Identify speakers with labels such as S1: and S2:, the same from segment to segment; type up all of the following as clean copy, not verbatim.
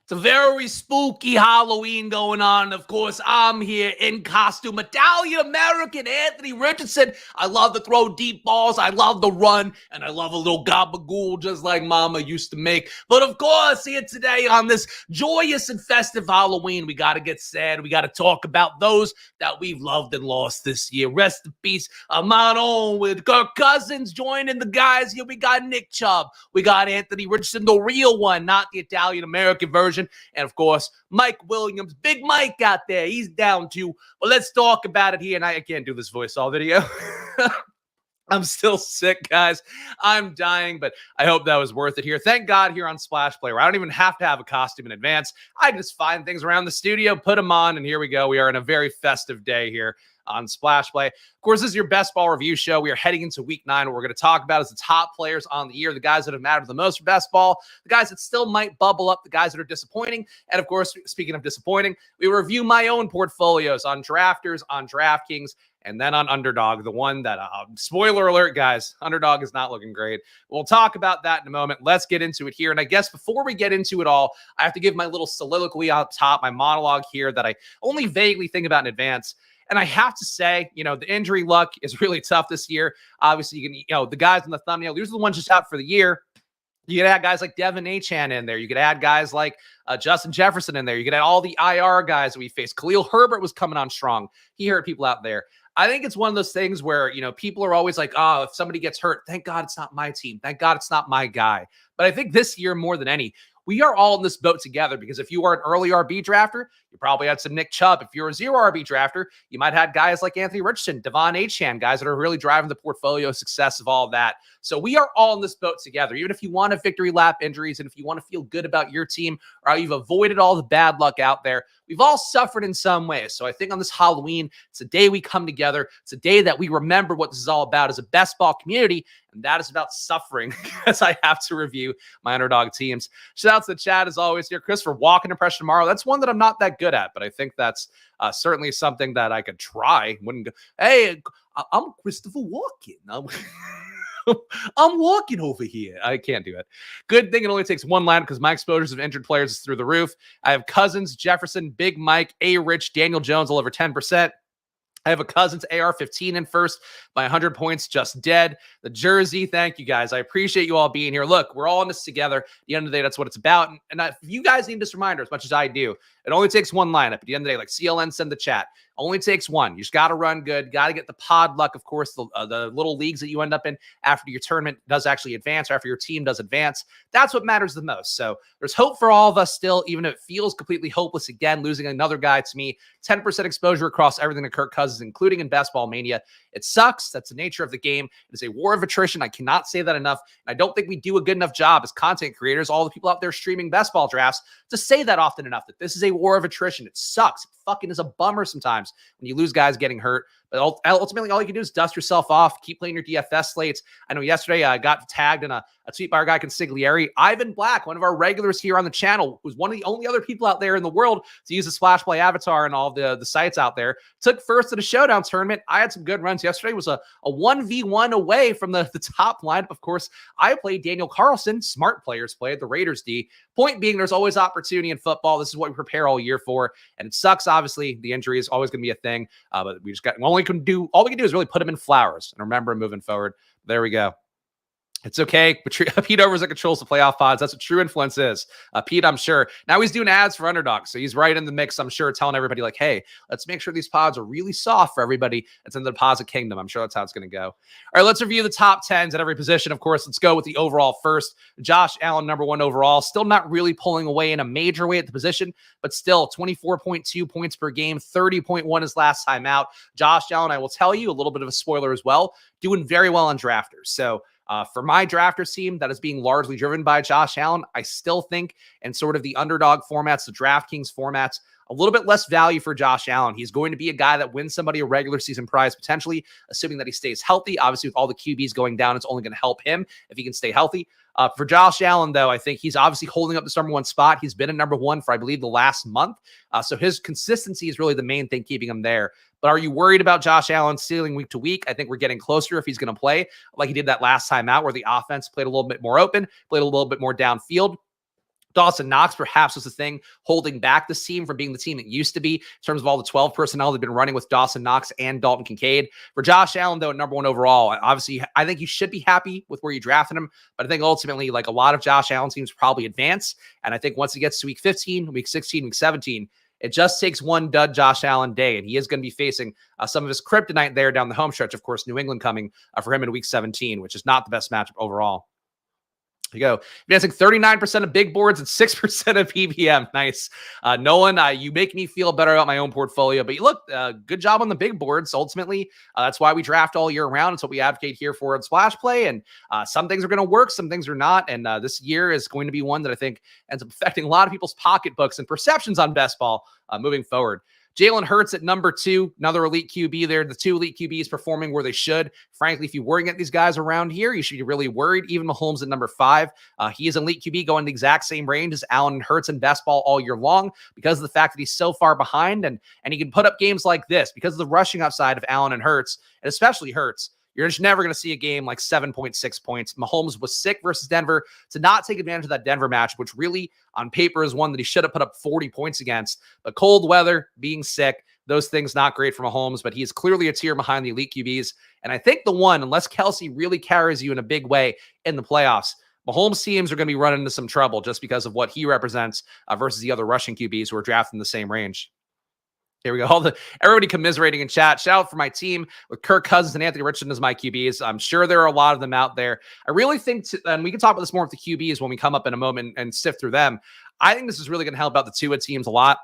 S1: It's a very spooky Halloween going on. Of course, I'm here in costume. Italian American Anthony Richardson. I love to throw deep balls. I love to run. And I love a little gabagool just like Mama used to make. But of course, here today on this joyous and festive Halloween, we got to get sad. We got to talk about those that we've loved and lost this year. Rest in peace. I'm not on with Kirk Cousins joining the guys here. We got Nick Chubb. We got Anthony Richardson, the real one, not the Italian American version. And of course, Mike Williams, Big Mike out there, he's down too. But let's talk about it here. And I can't do this voice all video. I'm still sick, guys. I'm dying, but I hope that was worth it here. Thank God here on Splash Play, where I don't even have to have a costume in advance. I just find things around the studio, put them on, and here we go. We are in a very festive day here on Splash Play. Of course, this is your best ball review show. We are heading into week 9. What we're going to talk about is the top players on the year, the guys that have mattered the most for best ball, the guys that still might bubble up, the guys that are disappointing. And of course, speaking of disappointing, we review my own portfolios on Drafters, on DraftKings, and then on Underdog, the one that, spoiler alert, guys, Underdog is not looking great. We'll talk about that in a moment. Let's get into it here. And I guess before we get into it all, I have to give my little soliloquy up top, my monologue here that I only vaguely think about in advance. And I have to say, the injury luck is really tough this year. Obviously, you can, the guys in the thumbnail, these are the ones just out for the year. You could add guys like Devin Achane in there. You could add guys like Justin Jefferson in there. You could add all the IR guys that we faced. Khalil Herbert was coming on strong. He hurt people out there. I think it's one of those things where, people are always like, oh, if somebody gets hurt, thank God it's not my team. Thank God it's not my guy. But I think this year more than any, we are all in this boat together because if you are an early RB drafter, you probably had some Nick Chubb. If you're a zero RB drafter, you might have guys like Anthony Richardson, Devon Achane, guys that are really driving the portfolio success of all of that. So we are all in this boat together. Even if you want to victory lap injuries and if you want to feel good about your team or how you've avoided all the bad luck out there, we've all suffered in some ways. So I think on this Halloween, it's a day we come together. It's a day that we remember what this is all about as a best ball community. And that is about suffering as I have to review my Underdog teams. Shout out to the chat as always here. Chris, for walk impression tomorrow. That's one that I'm not that good at, but I think that's certainly something that I could try. Wouldn't go, hey, I'm Christopher Walken. I'm walking over here. I can't do it. Good thing it only takes one line because my exposures of injured players is through the roof. I have Cousins, Jefferson, Big Mike, A-Rich, Daniel Jones all over 10%. I have a Cousins AR-15 in first by 100 points, just dead. The jersey, thank you guys. I appreciate you all being here. Look, we're all in this together. At the end of the day, that's what it's about. And if you guys need this reminder as much as I do, it only takes one lineup. At the end of the day, like CLN said in the chat, only takes one. You just got to run good. Got to get the pod luck. Of course, the little leagues that you end up in after your tournament does actually advance or after your team does advance. That's what matters the most. So there's hope for all of us still, even if it feels completely hopeless again, losing another guy to me. 10% exposure across everything to Kirk Cousins, including in Best Ball Mania. It sucks. That's the nature of the game. It is a war of attrition. I cannot say that enough. And I don't think we do a good enough job as content creators, all the people out there streaming best ball drafts, to say that often enough, that this is a war of attrition. It sucks. It fucking is a bummer sometimes when you lose guys getting hurt. But ultimately, all you can do is dust yourself off, keep playing your DFS slates. I know yesterday I got tagged in a tweet by our guy Consigliere. Ivan Black, one of our regulars here on the channel, who's one of the only other people out there in the world to use the Splash Play avatar and all the sites out there, took first at a showdown tournament. I had some good runs yesterday. It was a 1v1 away from the top lineup. Of course, I played Daniel Carlson. Smart players played the Raiders D. Point being, there's always opportunity in football. This is what we prepare all year for. And it sucks, obviously. The injury is always going to be a thing. But we just got all we can do is really put him in flowers and remember moving forward. There we go. It's okay. Pete Overs that controls the playoff pods. That's what true influence is. Pete, I'm sure. Now he's doing ads for Underdog. So he's right in the mix, I'm sure, telling everybody like, hey, let's make sure these pods are really soft for everybody that's in the deposit kingdom. I'm sure that's how it's going to go. All right, let's review the top 10s at every position. Of course, let's go with the overall first. Josh Allen, number 1 overall. Still not really pulling away in a major way at the position, but still 24.2 points per game, 30.1 his last time out. Josh Allen, I will tell you, a little bit of a spoiler as well, doing very well on drafters. So for my drafters team that is being largely driven by Josh Allen, I still think in sort of the Underdog formats, the DraftKings formats, a little bit less value for Josh Allen. He's going to be a guy that wins somebody a regular season prize, potentially, assuming that he stays healthy. Obviously, with all the QBs going down, it's only going to help him if he can stay healthy. For Josh Allen, though, I think he's obviously holding up this number 1 spot. He's been in number 1 for, I believe, the last month. So his consistency is really the main thing keeping him there. But are you worried about Josh Allen stealing week to week? I think we're getting closer if he's going to play like he did that last time out where the offense played a little bit more open, played a little bit more downfield. Dawson Knox perhaps was the thing holding back this team from being the team it used to be in terms of all the 12 personnel they've been running with Dawson Knox and Dalton Kincaid. For Josh Allen, though, number one overall, obviously, I think you should be happy with where you drafted him. But I think ultimately, like a lot of Josh Allen teams probably advance. And I think once he gets to week 15, week 16, week 17, it just takes one dud Josh Allen day, and he is going to be facing some of his kryptonite there down the home stretch. Of course, New England coming for him in week 17, which is not the best matchup overall. You go. Advancing 39% of big boards and 6% of PPM. Nice. Nolan, you make me feel better about my own portfolio, but you look, good job on the big boards. Ultimately, that's why we draft all year round. It's what we advocate here for in Splash Play. And some things are going to work, some things are not. And this year is going to be one that I think ends up affecting a lot of people's pocketbooks and perceptions on best ball moving forward. Jalen Hurts at number 2, another elite QB there. The 2 elite QBs performing where they should. Frankly, if you're worrying at these guys around here, you should be really worried. Even Mahomes at number 5. He is an elite QB going the exact same range as Allen and Hurts in best ball all year long because of the fact that he's so far behind. And he can put up games like this because of the rushing upside of Allen and Hurts, and especially Hurts. You're just never going to see a game like 7.6 points. Mahomes was sick versus Denver to not take advantage of that Denver match, which really on paper is one that he should have put up 40 points against. But cold weather, being sick, those things not great for Mahomes, but he is clearly a tier behind the elite QBs. And I think the one, unless Kelsey really carries you in a big way in the playoffs, Mahomes teams are going to be running into some trouble just because of what he represents versus the other rushing QBs who are drafted in the same range. Here we go. Everybody commiserating in chat. Shout out for my team with Kirk Cousins and Anthony Richardson as my QBs. I'm sure there are a lot of them out there. I really think, and we can talk about this more with the QBs when we come up in a moment and sift through them. I think this is really going to help out the Tua teams a lot.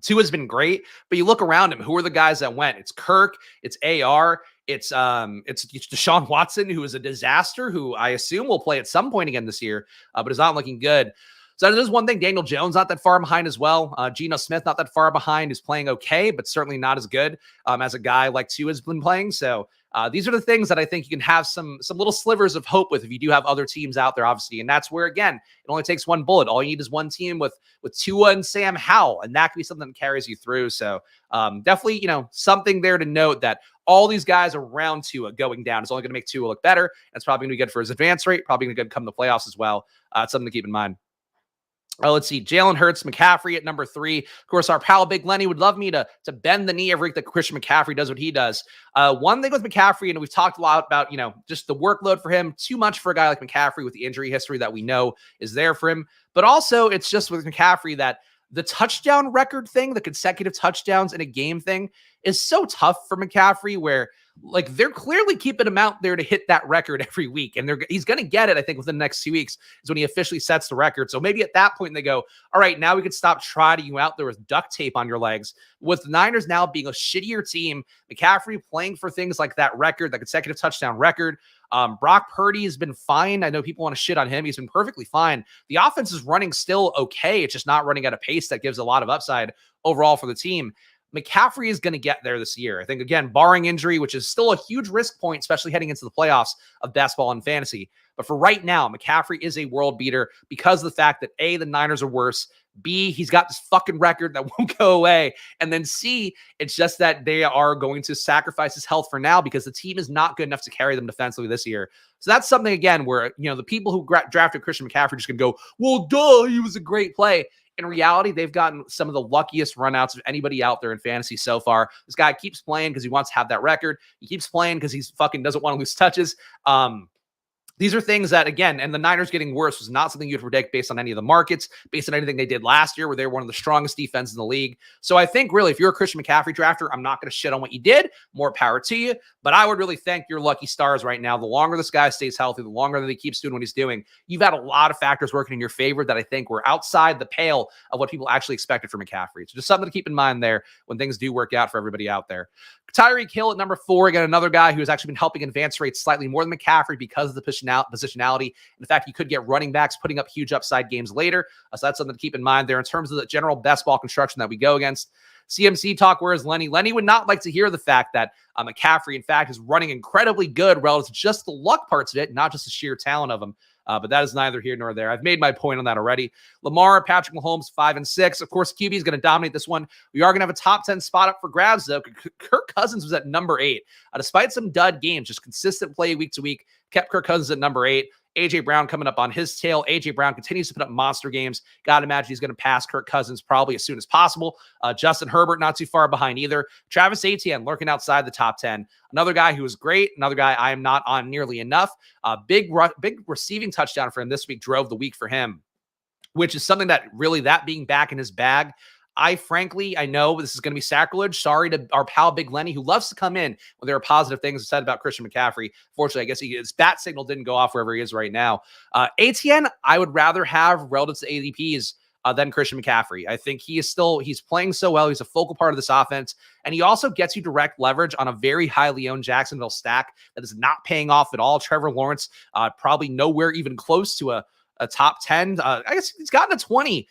S1: Tua's been great, but you look around him. Who are the guys that went? It's Kirk. It's AR. It's Deshaun Watson, who is a disaster, who I assume will play at some point again this year, but is not looking good. So there's one thing. Daniel Jones not that far behind as well. Geno Smith not that far behind. Is playing okay, but certainly not as good as a guy like Tua has been playing. So these are the things that I think you can have some little slivers of hope with if you do have other teams out there, obviously. And that's where, again, it only takes one bullet. All you need is one team with Tua and Sam Howell, and that could be something that carries you through. So definitely, something there to note that all these guys around Tua going down is only going to make Tua look better. That's probably going to be good for his advance rate. Probably going to come to the playoffs as well. It's something to keep in mind. Let's see. Jalen Hurts, McCaffrey at number 3. Of course, our pal Big Lenny would love me to bend the knee every week that Christian McCaffrey does what he does. One thing with McCaffrey, and we've talked a lot about, just the workload for him. Too much for a guy like McCaffrey with the injury history that we know is there for him. But also, it's just with McCaffrey that the touchdown record thing, the consecutive touchdowns in a game thing, is so tough for McCaffrey where they're clearly keeping him out there to hit that record every week. And he's going to get it, I think, within the next 2 weeks is when he officially sets the record. So maybe at that point they go, all right, now we can stop trotting you out there with duct tape on your legs. With the Niners now being a shittier team, McCaffrey playing for things like that record, that consecutive touchdown record. Brock Purdy has been fine. I know people want to shit on him. He's been perfectly fine. The offense is running still okay. It's just not running at a pace that gives a lot of upside overall for the team. McCaffrey is going to get there this year. I think, again, barring injury, which is still a huge risk point, especially heading into the playoffs of basketball and fantasy. But for right now, McCaffrey is a world beater because of the fact that A, the Niners are worse. B, he's got this fucking record that won't go away. And then C, it's just that they are going to sacrifice his health for now because the team is not good enough to carry them defensively this year. So that's something, again, where, the people who drafted Christian McCaffrey just going to go, well, duh, he was a great play. In reality, they've gotten some of the luckiest runouts of anybody out there in fantasy so far. This guy keeps playing because he wants to have that record. He keeps playing because he's fucking doesn't want to lose touches. These are things that, again, and the Niners getting worse was not something you'd predict based on any of the markets, based on anything they did last year, where they were one of the strongest defenses in the league. So I think, really, if you're a Christian McCaffrey drafter, I'm not going to shit on what you did. More power to you. But I would really thank your lucky stars right now. The longer this guy stays healthy, the longer that he keeps doing what he's doing, you've had a lot of factors working in your favor that I think were outside the pale of what people actually expected from McCaffrey. So just something to keep in mind there when things do work out for everybody out there. Tyreek Hill at number 4, again, another guy who has actually been helping advance rates slightly more than McCaffrey because of the positionality. In fact, you could get running backs putting up huge upside games later. So that's something to keep in mind there in terms of the general best ball construction that we go against. CMC talk, whereas Lenny would not like to hear the fact that McCaffrey, in fact, is running incredibly good relative to just the luck parts of it, not just the sheer talent of him. But that is neither here nor there. I've made my point on that already. Lamar, Patrick Mahomes, 5 and 6. Of course, QB is going to dominate this one. We are going to have a top 10 spot up for grabs, though. Kirk Cousins was at number 8. Despite some dud games, just consistent play week to week, kept Kirk Cousins at number 8. A.J. Brown coming up on his tail. A.J. Brown continues to put up monster games. Got to imagine he's going to pass Kirk Cousins probably as soon as possible. Justin Herbert not too far behind either. Travis Etienne lurking outside the top 10. Another guy who was great. Another guy I am not on nearly enough. Big receiving touchdown for him this week drove the week for him, which is something that really, that being back in his bag, I know this is going to be sacrilege. Sorry to our pal Big Lenny, who loves to come in when there are positive things said about Christian McCaffrey. Fortunately, I guess his bat signal didn't go off wherever he is right now. ATN, I would rather have relative to ADPs than Christian McCaffrey. I think he's playing so well. He's a focal part of this offense. And he also gets you direct leverage on a very highly owned Jacksonville stack that is not paying off at all. Trevor Lawrence, probably nowhere even close to a top 10. I guess he's gotten a 20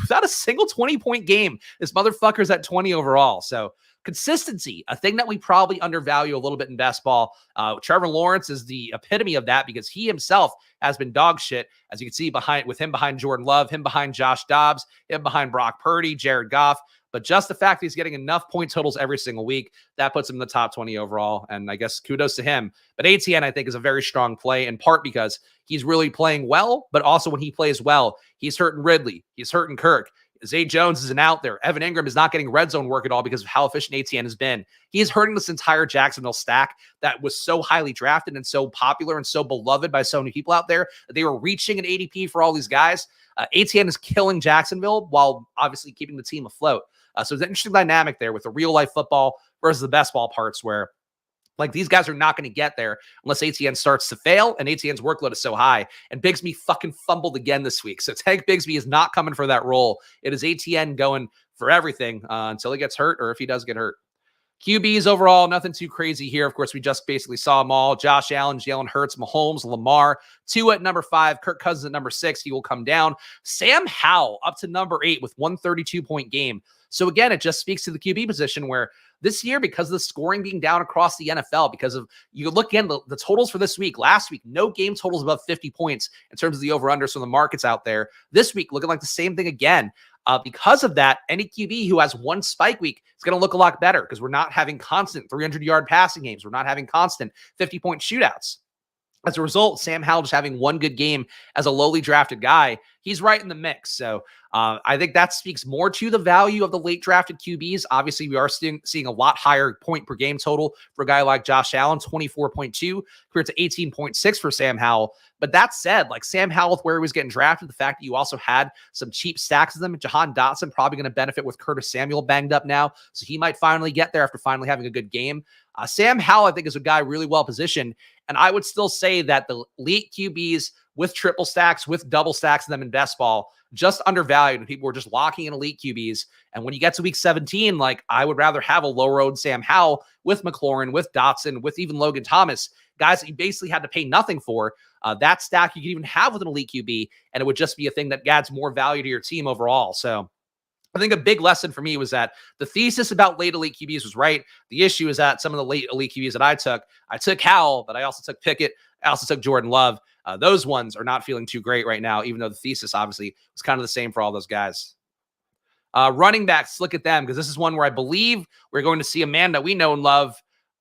S1: without a single 20-point game. This motherfucker's at 20 overall. So consistency, a thing that we probably undervalue a little bit in best ball. Trevor Lawrence is the epitome of that because he himself has been dog shit, as you can see behind Jordan Love, him behind Josh Dobbs, him behind Brock Purdy, Jared Goff. But just the fact that he's getting enough point totals every single week, that puts him in the top 20 overall. And I guess kudos to him. But ATN, I think, is a very strong play, in part because he's really playing well, but also when he plays well, he's hurting Ridley. He's hurting Kirk. Zay Jones isn't out there. Evan Ingram is not getting red zone work at all because of how efficient ATN has been. He is hurting this entire Jacksonville stack that was so highly drafted and so popular and so beloved by so many people out there that they were reaching an ADP for all these guys. ATN is killing Jacksonville while obviously keeping the team afloat. So it's an interesting dynamic there with the real life football versus the best ball parts where like these guys are not going to get there unless ATN starts to fail, and ATN's workload is so high. And Bigsby fucking fumbled again this week. So Tank Bigsby is not coming for that role. It is ATN going for everything until he gets hurt or if he does get hurt. QBs overall, nothing too crazy here. Of course, we just basically saw them all. Josh Allen, Jalen Hurts, Mahomes, Lamar. 2 at number 5. Kirk Cousins at number 6. He will come down. Sam Howell up to number 8 with 132-point game. So again, it just speaks to the QB position where this year, because of the scoring being down across the NFL, because of, you look in the totals for this week, last week, no game totals above 50 points in terms of the over-unders from the markets out there. This week, looking like the same thing again. Because of that, any QB who has one spike week is going to look a lot better because we're not having constant 300-yard passing games. We're not having constant 50-point shootouts. As a result, Sam Howell just having one good game as a lowly drafted guy, he's right in the mix. So I think that speaks more to the value of the late drafted QBs. Obviously, we are seeing a lot higher point per game total for a guy like Josh Allen, 24.2 compared to 18.6 for Sam Howell. But that said, like Sam Howell, where he was getting drafted, the fact that you also had some cheap stacks of them, Jahan Dotson probably going to benefit with Curtis Samuel banged up now. So he might finally get there after finally having a good game. Sam Howell, I think, is a guy really well positioned. And I would still say that the elite QBs with triple stacks, with double stacks of them in best ball, just undervalued. And people were just locking in elite QBs. And when you get to week 17, like I would rather have a low-road Sam Howell with McLaurin, with Dotson, with even Logan Thomas, guys that you basically had to pay nothing for. That stack you could even have with an elite QB, and it would just be a thing that adds more value to your team overall. So I think a big lesson for me was that the thesis about late elite QBs was right. The issue is that some of the late elite QBs that I took Howell, but I also took Pickett. I also took Jordan Love. Those ones are not feeling too great right now, even though the thesis obviously was kind of the same for all those guys. Running backs, look at them, because this is one where I believe we're going to see a man that we know and love.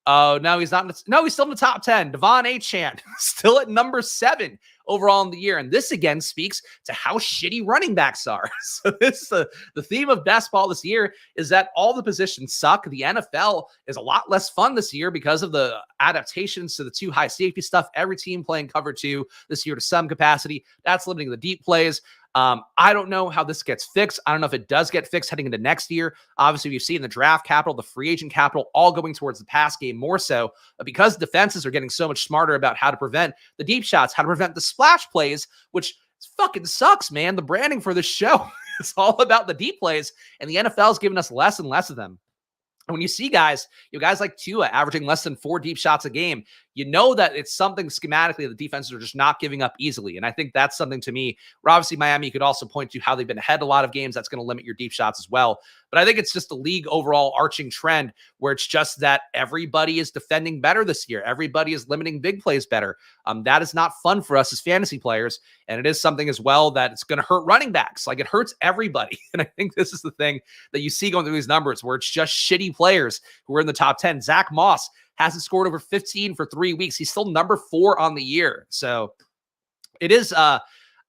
S1: No, he's not. No, he's still in the top 10. Devon Achane, still at number 7 overall in the year. And this again speaks to how shitty running backs are. So this the theme of best ball this year is that all the positions suck. The NFL is a lot less fun this year because of the adaptations to the 2 high safety stuff. Every team playing cover 2 this year to some capacity. That's limiting the deep plays. I don't know how this gets fixed. I don't know if it does get fixed heading into next year. Obviously, we've seen the draft capital, the free agent capital, all going towards the pass game more so. But because defenses are getting so much smarter about how to prevent the deep shots, how to prevent the splash plays, which fucking sucks, man. The branding for this show is all about the deep plays, and the NFL is giving us less and less of them. And when you see guys like Tua averaging less than 4 deep shots a game, you know that it's something schematically the defenses are just not giving up easily. And I think that's something to me where obviously Miami could also point to how they've been ahead a lot of games. That's going to limit your deep shots as well. But I think it's just a league overall arching trend where it's just that everybody is defending better this year. Everybody is limiting big plays better. That is not fun for us as fantasy players. And it is something as well that it's going to hurt running backs. Like it hurts everybody. And I think this is the thing that you see going through these numbers where it's just shitty players who are in the top 10. Zach Moss hasn't scored over 15 for 3 weeks. He's still number 4 on the year. So it is,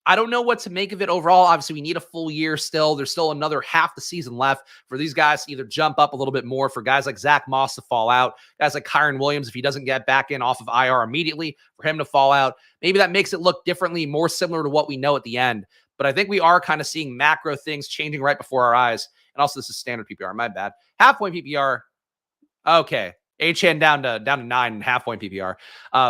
S1: I don't know what to make of it overall. Obviously, we need a full year still. There's still another half the season left for these guys to either jump up a little bit more, for guys like Zach Moss to fall out, guys like Kyron Williams, if he doesn't get back in off of IR immediately, for him to fall out. Maybe that makes it look differently, more similar to what we know at the end. But I think we are kind of seeing macro things changing right before our eyes. And also, this is standard PPR, my bad. Half-point PPR, okay. HN down to 9 and half-point PPR.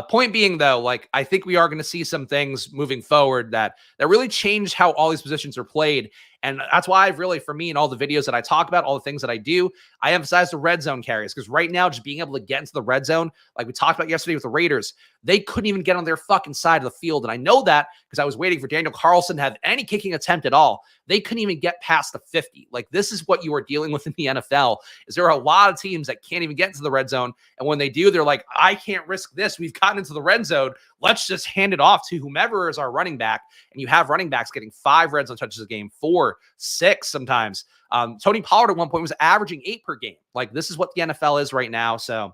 S1: Point being, though, like, I think we are going to see some things moving forward that really change how all these positions are played. And that's why I've really, for me, in all the videos that I talk about, all the things that I do, I emphasize the red zone carries, because right now, just being able to get into the red zone, like we talked about yesterday with the Raiders, they couldn't even get on their fucking side of the field. And I know that because I was waiting for Daniel Carlson to have any kicking attempt at all. They couldn't even get past the 50. Like, this is what you are dealing with in the NFL, is there are a lot of teams that can't even get into the red zone. And when they do, they're like, I can't risk this. We've gotten into the red zone. Let's just hand it off to whomever is our running back. And you have running backs getting 5 red zone touches a game, 4, 6 sometimes. Tony Pollard at one point was averaging 8 per game. Like, this is what the NFL is right now. So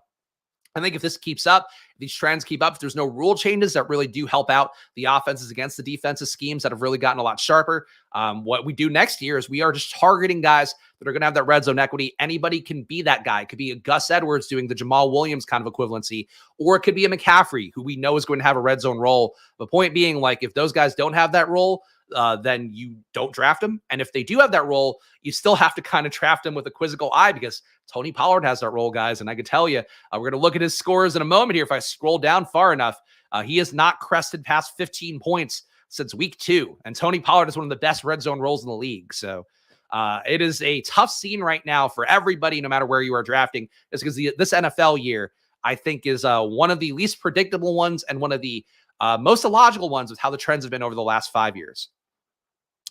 S1: I think if this keeps up, if these trends keep up, if there's no rule changes that really do help out the offenses against the defensive schemes that have really gotten a lot sharper, what we do next year is we are just targeting guys that are going to have that red zone equity. Anybody can be that guy. It could be a Gus Edwards doing the Jamal Williams kind of equivalency, or it could be a McCaffrey who we know is going to have a red zone role. The point being, like, if those guys don't have that role, then you don't draft them. And if they do have that role, you still have to kind of draft them with a quizzical eye, because Tony Pollard has that role, guys. And I can tell you, we're going to look at his scores in a moment here. If I scroll down far enough, he has not crested past 15 points since week 2. And Tony Pollard is one of the best red zone roles in the league. So it is a tough scene right now for everybody, no matter where you are drafting, is because this NFL year, I think, is one of the least predictable ones and one of the most illogical ones with how the trends have been over the last 5 years.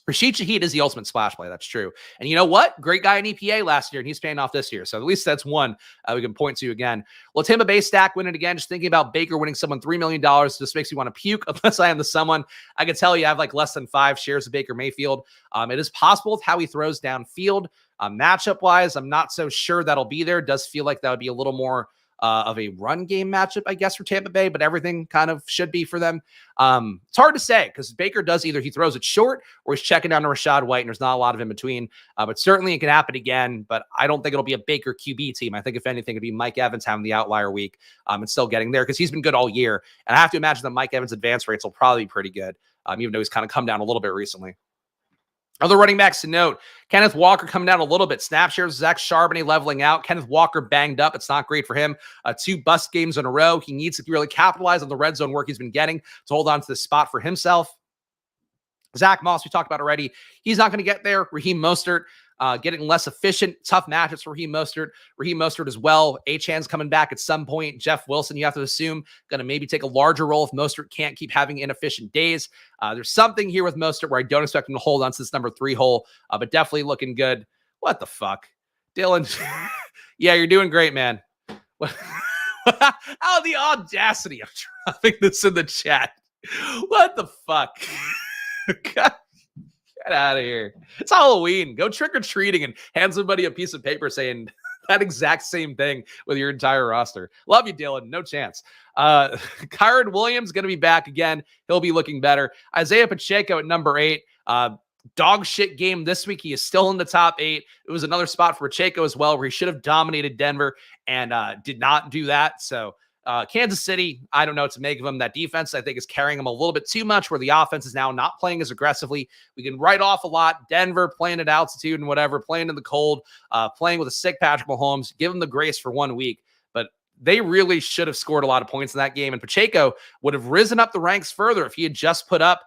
S1: Rashid Shaheed is the ultimate splash play. That's true. And you know what? Great guy in EPA last year, and he's paying off this year. So at least that's one we can point to again. Well, Tampa Bay stack winning again. Just thinking about Baker winning someone $3 million just makes me want to puke, unless I am the someone. I can tell you I have like less than 5 shares of Baker Mayfield. It is possible with how he throws downfield. Matchup-wise, I'm not so sure that'll be there. It does feel like that would be a little more of a run game matchup, I guess, for Tampa Bay, but everything kind of should be for them. It's hard to say, because Baker does either he throws it short or he's checking down to Rachaad White, and there's not a lot of in between. But certainly it can happen again, but I don't think it'll be a Baker QB team. I think if anything, it'd be Mike Evans having the outlier week and still getting there, because he's been good all year. And I have to imagine that Mike Evans' advance rates will probably be pretty good, even though he's kind of come down a little bit recently. Other running backs to note, Kenneth Walker coming down a little bit. Snap shares, Zach Charbonnet leveling out. Kenneth Walker banged up. It's not great for him. 2 bust games in a row. He needs to really capitalize on the red zone work he's been getting to hold on to this spot for himself. Zach Moss, we talked about already. He's not going to get there. Raheem Mostert getting less efficient. Tough matchups for Raheem Mostert. Raheem Mostert as well. Achan's coming back at some point. Jeff Wilson, you have to assume, going to maybe take a larger role if Mostert can't keep having inefficient days. There's something here with Mostert where I don't expect him to hold on to this number 3 hole, but definitely looking good. What the fuck? Dylan, yeah, you're doing great, man. How the audacity of dropping this in the chat. What the fuck? Get out of here. It's Halloween. Go trick-or-treating and hand somebody a piece of paper saying that exact same thing with your entire roster. Love you, Dylan. No chance. Kyron Williams going to be back again. He'll be looking better. Isaiah Pacheco at number 8. Dog shit game this week. He is still in the top 8. It was another spot for Pacheco as well, where he should have dominated Denver and did not do that. So Kansas City, I don't know what to make of him. That defense, I think, is carrying him a little bit too much, where the offense is now not playing as aggressively. We can write off a lot. Denver playing at altitude and whatever, playing in the cold, playing with a sick Patrick Mahomes. Give them the grace for 1 week. But they really should have scored a lot of points in that game. And Pacheco would have risen up the ranks further if he had just put up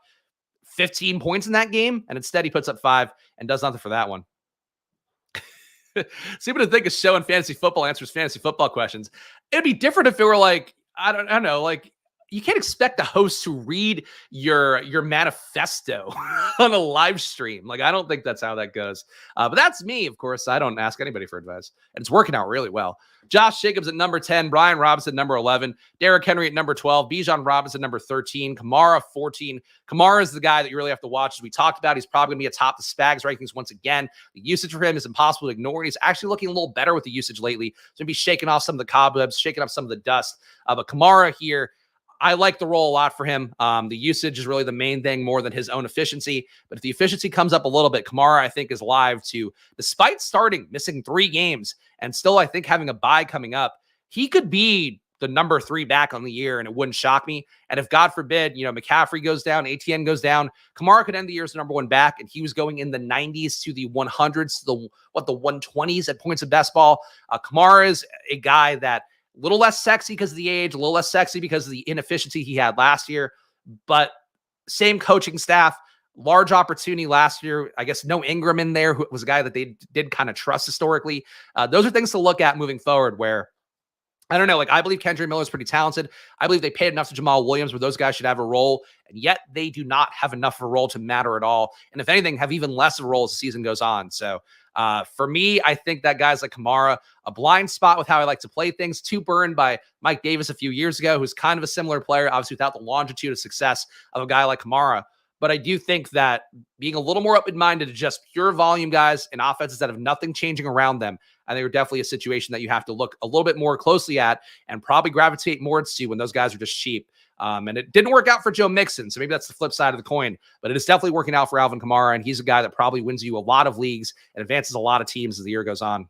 S1: 15 points in that game. And instead, he puts up 5 and does nothing for that one. See what I think of show and fantasy football answers fantasy football questions. It'd be different if it were like, I don't know, like, you can't expect a host to read your manifesto on a live stream. Like, I don't think that's how that goes. But that's me, of course. I don't ask anybody for advice. And it's working out really well. Josh Jacobs at number 10. Brian Robinson, number 11. Derrick Henry at number 12. Bijan Robinson, number 13. Kamara, 14. Kamara is the guy that you really have to watch. As we talked about, he's probably going to be atop the Spags rankings once again. The usage for him is impossible to ignore. He's actually looking a little better with the usage lately. He's going to be shaking off some of the cobwebs, shaking off some of the dust. But Kamara here, I like the role a lot for him. The usage is really the main thing more than his own efficiency. But if the efficiency comes up a little bit, Kamara, I think, is live to, despite missing 3 games, and still, I think, having a bye coming up, he could be the number 3 back on the year, and it wouldn't shock me. And if, God forbid, McCaffrey goes down, ATN goes down, Kamara could end the year as the number 1 back, and he was going in the 90s to the 100s to the 120s at points of best ball. Kamara is a guy that a little less sexy because of the age, a little less sexy because of the inefficiency he had last year, but same coaching staff, large opportunity last year. I guess no Ingram in there, who was a guy that they did kind of trust historically. Those are things to look at moving forward where, I don't know, I believe Kendrick Miller is pretty talented. I believe they paid enough to Jamal Williams where those guys should have a role, and yet they do not have enough of a role to matter at all. And if anything, have even less of a role as the season goes on. So for me, I think that guys like Kamara, a blind spot with how I like to play things, too burned by Mike Davis a few years ago, who's kind of a similar player, obviously without the longitude of success of a guy like Kamara. But I do think that being a little more open-minded to just pure volume guys and offenses that have nothing changing around them, I think are definitely a situation that you have to look a little bit more closely at and probably gravitate more to when those guys are just cheap. And it didn't work out for Joe Mixon, so maybe that's the flip side of the coin. But it is definitely working out for Alvin Kamara, and he's a guy that probably wins you a lot of leagues and advances a lot of teams as the year goes on.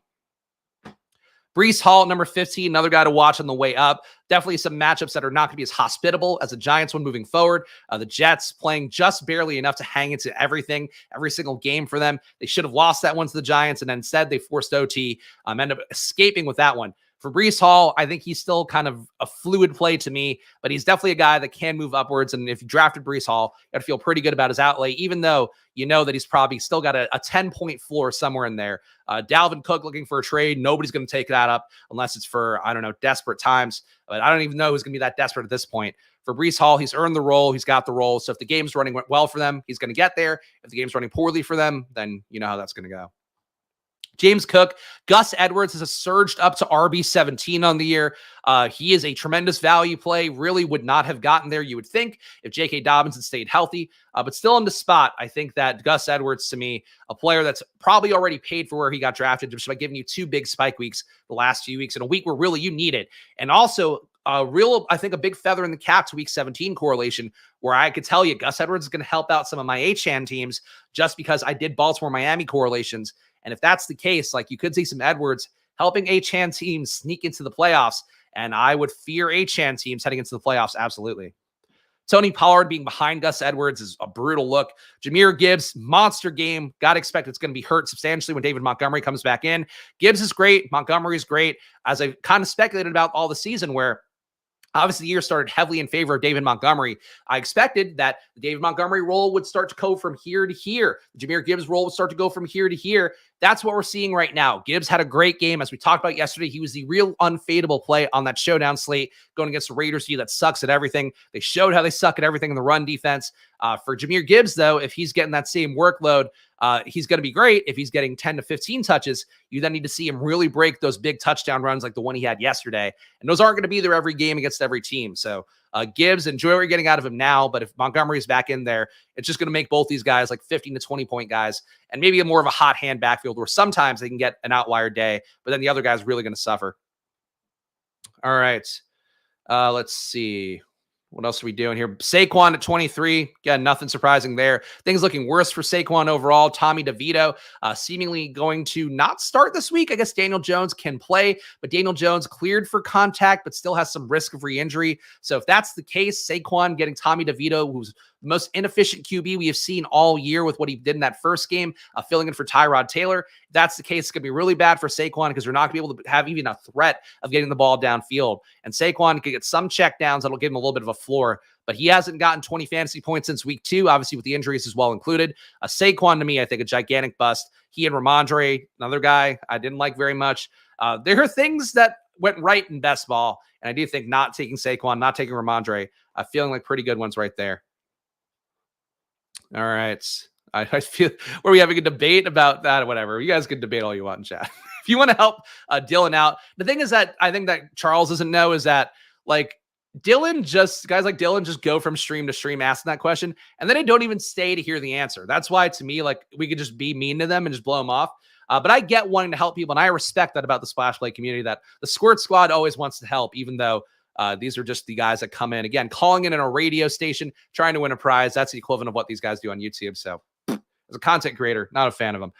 S1: Breece Hall, number 15, another guy to watch on the way up. Definitely some matchups that are not going to be as hospitable as the Giants one moving forward. The Jets playing just barely enough to hang into everything, every single game for them. They should have lost that one to the Giants, and instead they forced OT, end up escaping with that one. For Breece Hall, I think he's still kind of a fluid play to me, but he's definitely a guy that can move upwards. And if you drafted Breece Hall, you got to feel pretty good about his outlay, even though you know that he's probably still got a 10-point floor somewhere in there. Dalvin Cook looking for a trade. Nobody's going to take that up unless it's for, I don't know, desperate times. But I don't even know who's going to be that desperate at this point. For Breece Hall, he's earned the role. He's got the role. So if the game's running well for them, he's going to get there. If the game's running poorly for them, then you know how that's going to go. James Cook, Gus Edwards has surged up to RB17 on the year. He is a tremendous value play. Really would not have gotten there, you would think, if J.K. Dobbins had stayed healthy. But still in the spot, I think that Gus Edwards, to me, a player that's probably already paid for where he got drafted just by giving you 2 big spike weeks the last few weeks in a week where really you need it. And also, I think a big feather in the cap to week 17 correlation, where I could tell you Gus Edwards is going to help out some of my H-Chan teams just because I did Baltimore-Miami correlations. And if that's the case, you could see some Edwards helping H-Chan teams sneak into the playoffs. And I would fear H-Chan teams heading into the playoffs. Absolutely. Tony Pollard being behind Gus Edwards is a brutal look. Jahmyr Gibbs, monster game. Got to expect it's going to be hurt substantially when David Montgomery comes back in. Gibbs is great. Montgomery is great. As I kind of speculated about all the season, where obviously the year started heavily in favor of David Montgomery. I expected that the David Montgomery role would start to go from here to here. The Jahmyr Gibbs role would start to go from here to here. That's what we're seeing right now. Gibbs had a great game. As we talked about yesterday, he was the real unfadable play on that showdown slate going against the Raiders team that sucks at everything. They showed how they suck at everything in the run defense. For Jahmyr Gibbs, though, if he's getting that same workload, he's going to be great. If he's getting 10 to 15 touches, you then need to see him really break those big touchdown runs like the one he had yesterday. And those aren't going to be there every game against every team. So Gibbs, enjoy what you're getting out of him now. But if Montgomery's back in there, it's just going to make both these guys 15 to 20 point guys, and maybe a more of a hot hand backfield where sometimes they can get an outlier day, but then the other guy's really going to suffer. All right. Let's see. What else are we doing here? Saquon at 23. Again, nothing surprising there. Things looking worse for Saquon overall. Tommy DeVito seemingly going to not start this week. I guess Daniel Jones can play, but Daniel Jones cleared for contact, but still has some risk of re-injury. So if that's the case, Saquon getting Tommy DeVito, who's the most inefficient QB we have seen all year with what he did in that first game, filling in for Tyrod Taylor. If that's the case, it's going to be really bad for Saquon because we're not going to be able to have even a threat of getting the ball downfield. And Saquon could get some checkdowns that'll give him a little bit of a floor, but he hasn't gotten 20 fantasy points since week 2, obviously with the injuries as well included. Saquon, to me, I think a gigantic bust. He and Ramondre, another guy I didn't like very much. There are things that went right in best ball, and I do think not taking Saquon, not taking Ramondre, feeling like pretty good ones right there. All right. I feel, were we having a debate about that or whatever? You guys can debate all you want in chat. If you want to help Dylan out. The thing is that I think that Charles doesn't know is that guys like Dylan just go from stream to stream asking that question, and then they don't even stay to hear the answer. That's why, to me, we could just be mean to them and just blow them off. But I get wanting to help people, and I respect that about the Splash Play community, that the Squirt Squad always wants to help, even though These are just the guys that come in, again, calling in a radio station, trying to win a prize. That's the equivalent of what these guys do on YouTube. So as a content creator, not a fan of him.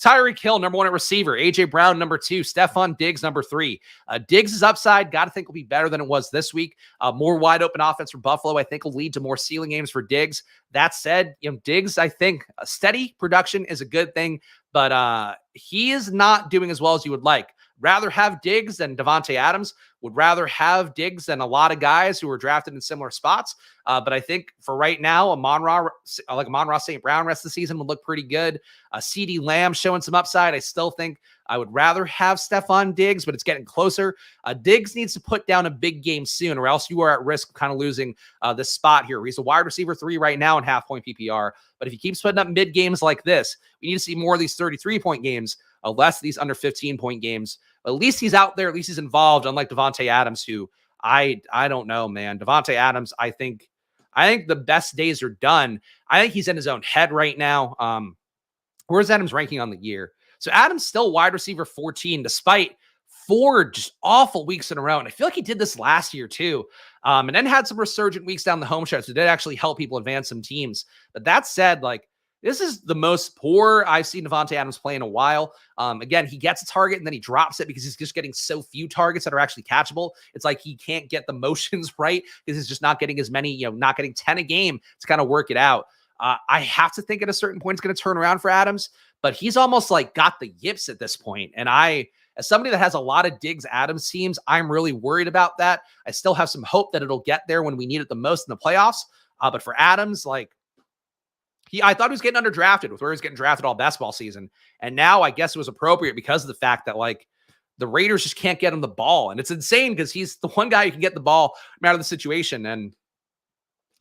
S1: Tyreek Hill, number 1 at receiver. A.J. Brown, number 2. Stephon Diggs, number 3. Diggs' upside, got to think will be better than it was this week. More wide open offense for Buffalo, I think will lead to more ceiling games for Diggs. That said, Diggs, I think a steady production is a good thing, but he is not doing as well as you would like. Rather have Diggs than Davante Adams. Would rather have Diggs than a lot of guys who were drafted in similar spots. But I think for right now, Amon-Ra St. Brown rest of the season would look pretty good. CeeDee Lamb showing some upside. I still think I would rather have Stephon Diggs, but it's getting closer. Diggs needs to put down a big game soon, or else you are at risk of kind of losing this spot here. He's a wide receiver 3 right now in half-point PPR. But if he keeps putting up mid games like this, we need to see more of these 33-point games, less of these under 15-point games. At least he's out there. At least he's involved, unlike Davante Adams, who I don't know, man. Davante Adams, I think the best days are done. I think he's in his own head right now. Where's Adams ranking on the year? So Adams still wide receiver 14, despite 4 just awful weeks in a row. And I feel like he did this last year too. And then had some resurgent weeks down the home stretch. So it did actually help people advance some teams. But that said, like, this is the most poor I've seen Davante Adams play in a while. Again, he gets a target and then he drops it because he's just getting so few targets that are actually catchable. It's like he can't get the motions right because he's just not getting as many, not getting 10 a game to kind of work it out. I have to think at a certain point it's going to turn around for Adams, but he's almost like got the yips at this point. And as somebody that has a lot of Diggs Adams teams, I'm really worried about that. I still have some hope that it'll get there when we need it the most in the playoffs. But for Adams, like, I thought he was getting underdrafted with where he was getting drafted all basketball season. And now I guess it was appropriate because of the fact that, like, the Raiders just can't get him the ball. And it's insane because he's the one guy who can get the ball out of the situation. And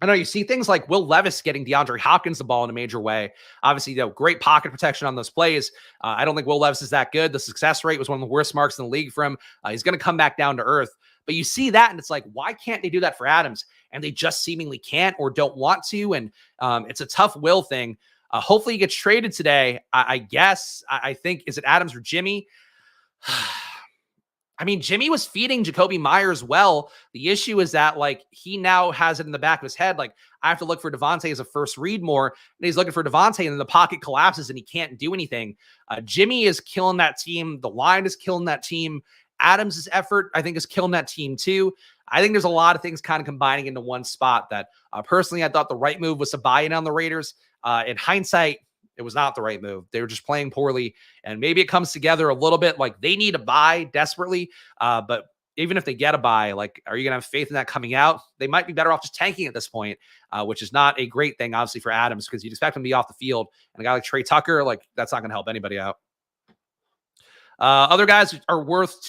S1: I know you see things like Will Levis getting DeAndre Hopkins the ball in a major way. Obviously, great pocket protection on those plays. I don't think Will Levis is that good. The success rate was one of the worst marks in the league for him. He's going to come back down to earth. But you see that, and it's like, why can't they do that for Adams? And they just seemingly can't or don't want to. And it's a tough will thing. Hopefully he gets traded today. I guess. I think, is it Adams or Jimmy? I mean, Jimmy was feeding Jacoby Myers well. The issue is that, like, he now has it in the back of his head. Like, I have to look for Devontae as a first read more. And he's looking for Devontae, and then the pocket collapses and he can't do anything. Jimmy is killing that team. The line is killing that team. Adams' effort, I think, is killing that team too. I think there's a lot of things kind of combining into one spot that personally I thought the right move was to buy in on the Raiders. In hindsight, it was not the right move. They were just playing poorly, and maybe it comes together a little bit. Like, they need a buy desperately, but even if they get a buy, like, are you going to have faith in that coming out? They might be better off just tanking at this point, which is not a great thing, obviously, for Adams, because you'd expect him to be off the field. And a guy like Trey Tucker, like, that's not going to help anybody out. Other guys are worth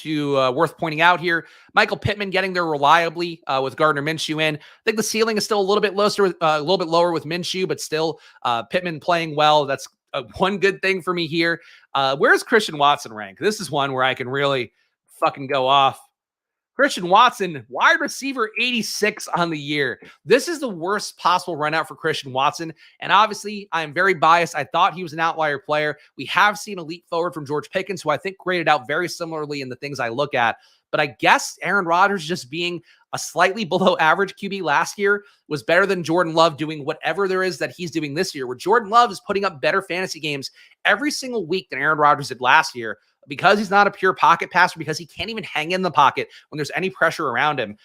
S1: pointing out here. Michael Pittman getting there reliably with Gardner Minshew in. I think the ceiling is still a little bit lower with Minshew, but still Pittman playing well. That's one good thing for me here. Where's Christian Watson rank? This is one where I can really fucking go off. Christian Watson, wide receiver 86 on the year. This is the worst possible run out for Christian Watson. And obviously, I'm very biased. I thought he was an outlier player. We have seen a leap forward from George Pickens, who I think graded out very similarly in the things I look at. But I guess Aaron Rodgers just being a slightly below average QB last year was better than Jordan Love doing whatever there is that he's doing this year, where Jordan Love is putting up better fantasy games every single week than Aaron Rodgers did last year. Because he's not a pure pocket passer, because he can't even hang in the pocket when there's any pressure around him.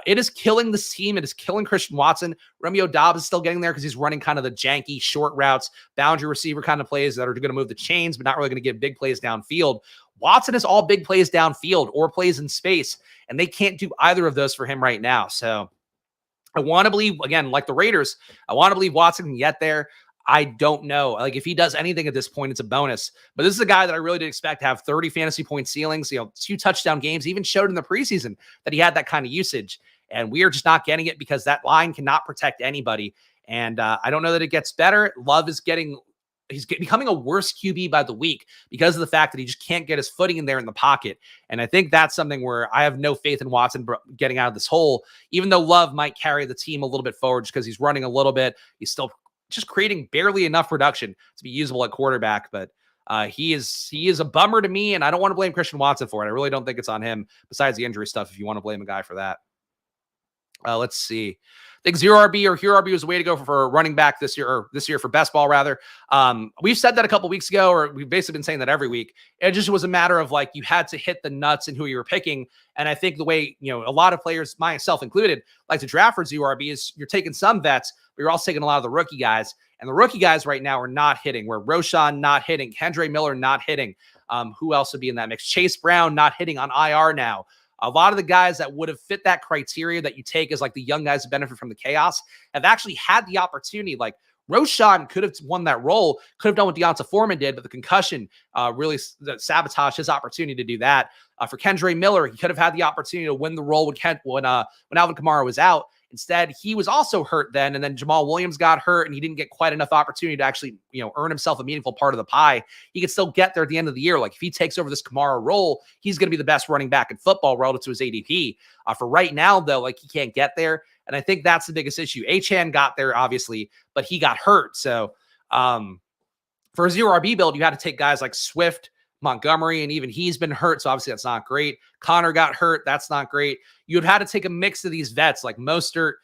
S1: It is killing this team. It is killing Christian Watson. Romeo Dobbs is still getting there because he's running kind of the janky short routes, boundary receiver kind of plays that are going to move the chains, but not really going to get big plays downfield. Watson is all big plays downfield or plays in space, and they can't do either of those for him right now. So I want to believe, again, like the Raiders, I want to believe Watson can get there. I don't know. Like, if he does anything at this point, it's a bonus. But this is a guy that I really did expect to have 30 fantasy point ceilings, 2 touchdown games, even showed in the preseason that he had that kind of usage. And we are just not getting it because that line cannot protect anybody. And I don't know that it gets better. Love is he's becoming a worse QB by the week because of the fact that he just can't get his footing in there in the pocket. And I think that's something where I have no faith in Watson getting out of this hole, even though Love might carry the team a little bit forward just because he's running a little bit. He's still just creating barely enough production to be usable at quarterback, but he is a bummer to me, and I don't want to blame Christian Watson for it. I really don't think it's on him, besides the injury stuff, if you want to blame a guy for that. Let's see. I think zero RB or hero RB was the way to go for running back this year, or this year for best ball rather. We've said that a couple weeks ago, or we've basically been saying that every week. It just was a matter of like you had to hit the nuts and who you were picking. And I think the way, a lot of players, myself included, like to draft for zero RB is you're taking some vets, but you're also taking a lot of the rookie guys. And the rookie guys right now are not hitting. Where Roshan not hitting, Kendre Miller not hitting. Who else would be in that mix? Chase Brown not hitting on IR now. A lot of the guys that would have fit that criteria that you take as like the young guys who benefit from the chaos have actually had the opportunity. Like Roshan could have won that role, could have done what Deonta Foreman did, but the concussion really sabotaged his opportunity to do that. For Kendre Miller, he could have had the opportunity to win the role when Alvin Kamara was out. Instead, he was also hurt then, and then Jamal Williams got hurt, and he didn't get quite enough opportunity to actually, earn himself a meaningful part of the pie. He could still get there at the end of the year. Like if he takes over this Kamara role, he's going to be the best running back in football relative to his ADP. For right now, though, like he can't get there, and I think that's the biggest issue. Achane got there, obviously, but he got hurt. So for a zero RB build, you had to take guys like Swift, Montgomery, and even he's been hurt. So obviously that's not great. Connor got hurt. That's not great. You'd had to take a mix of these vets like Mostert,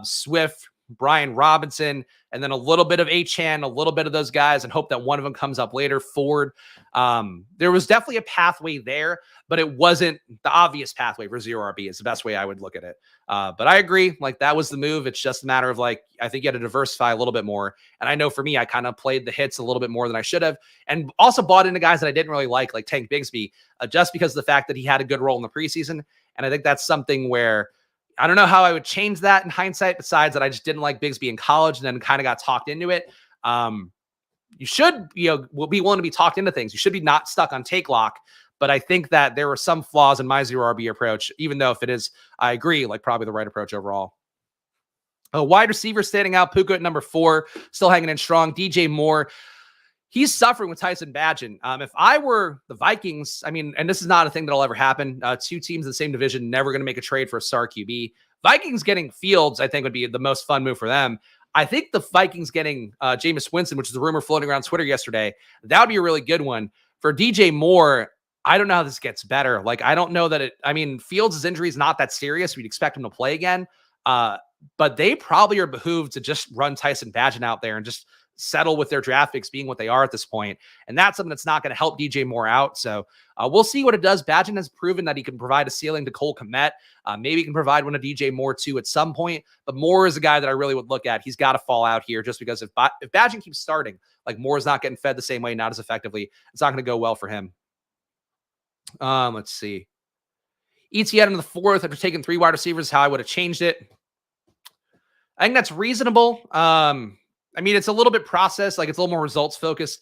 S1: Swift, Brian Robinson, and then a little bit of Achane, a little bit of those guys, and hope that one of them comes up later. Ford. There was definitely a pathway there, but it wasn't the obvious pathway for zero RB is the best way I would look at it. But I agree. Like that was the move. It's just a matter of like, I think you had to diversify a little bit more. And I know for me, I kind of played the hits a little bit more than I should have, and also bought into guys that I didn't really like Tank Bigsby, just because of the fact that he had a good role in the preseason. And I think that's something where I don't know how I would change that in hindsight, besides that I just didn't like Bigsby in college and then kind of got talked into it. You should, will be willing to be talked into things. You should be not stuck on take lock. But I think that there were some flaws in my zero RB approach, even though if it is, I agree, like probably the right approach overall. A wide receiver standing out, Puka at number 4, still hanging in strong. DJ Moore, he's suffering with Tyson Bagent. If I were the Vikings, I mean, and this is not a thing that'll ever happen. Two teams in the same division, never going to make a trade for a star QB. Vikings getting Fields, I think, would be the most fun move for them. I think the Vikings getting Jameis Winston, which is a rumor floating around Twitter yesterday, that would be a really good one. For DJ Moore, I don't know how this gets better. Like, I don't know that Fields' injury is not that serious. We'd expect him to play again. But they probably are behooved to just run Tyson Bagent out there and just settle with their draft picks being what they are at this point. And that's something that's not going to help DJ Moore out. So we'll see what it does. Bagent has proven that he can provide a ceiling to Cole Kmet. Maybe he can provide one to DJ Moore too at some point. But Moore is a guy that I really would look at. He's got to fall out here just because if Bagent keeps starting, like Moore's not getting fed the same way, not as effectively, it's not going to go well for him. Let's see. ETN in the 4th after taking 3 wide receivers, how I would have changed it. I think that's reasonable. It's a little bit processed, like it's a little more results focused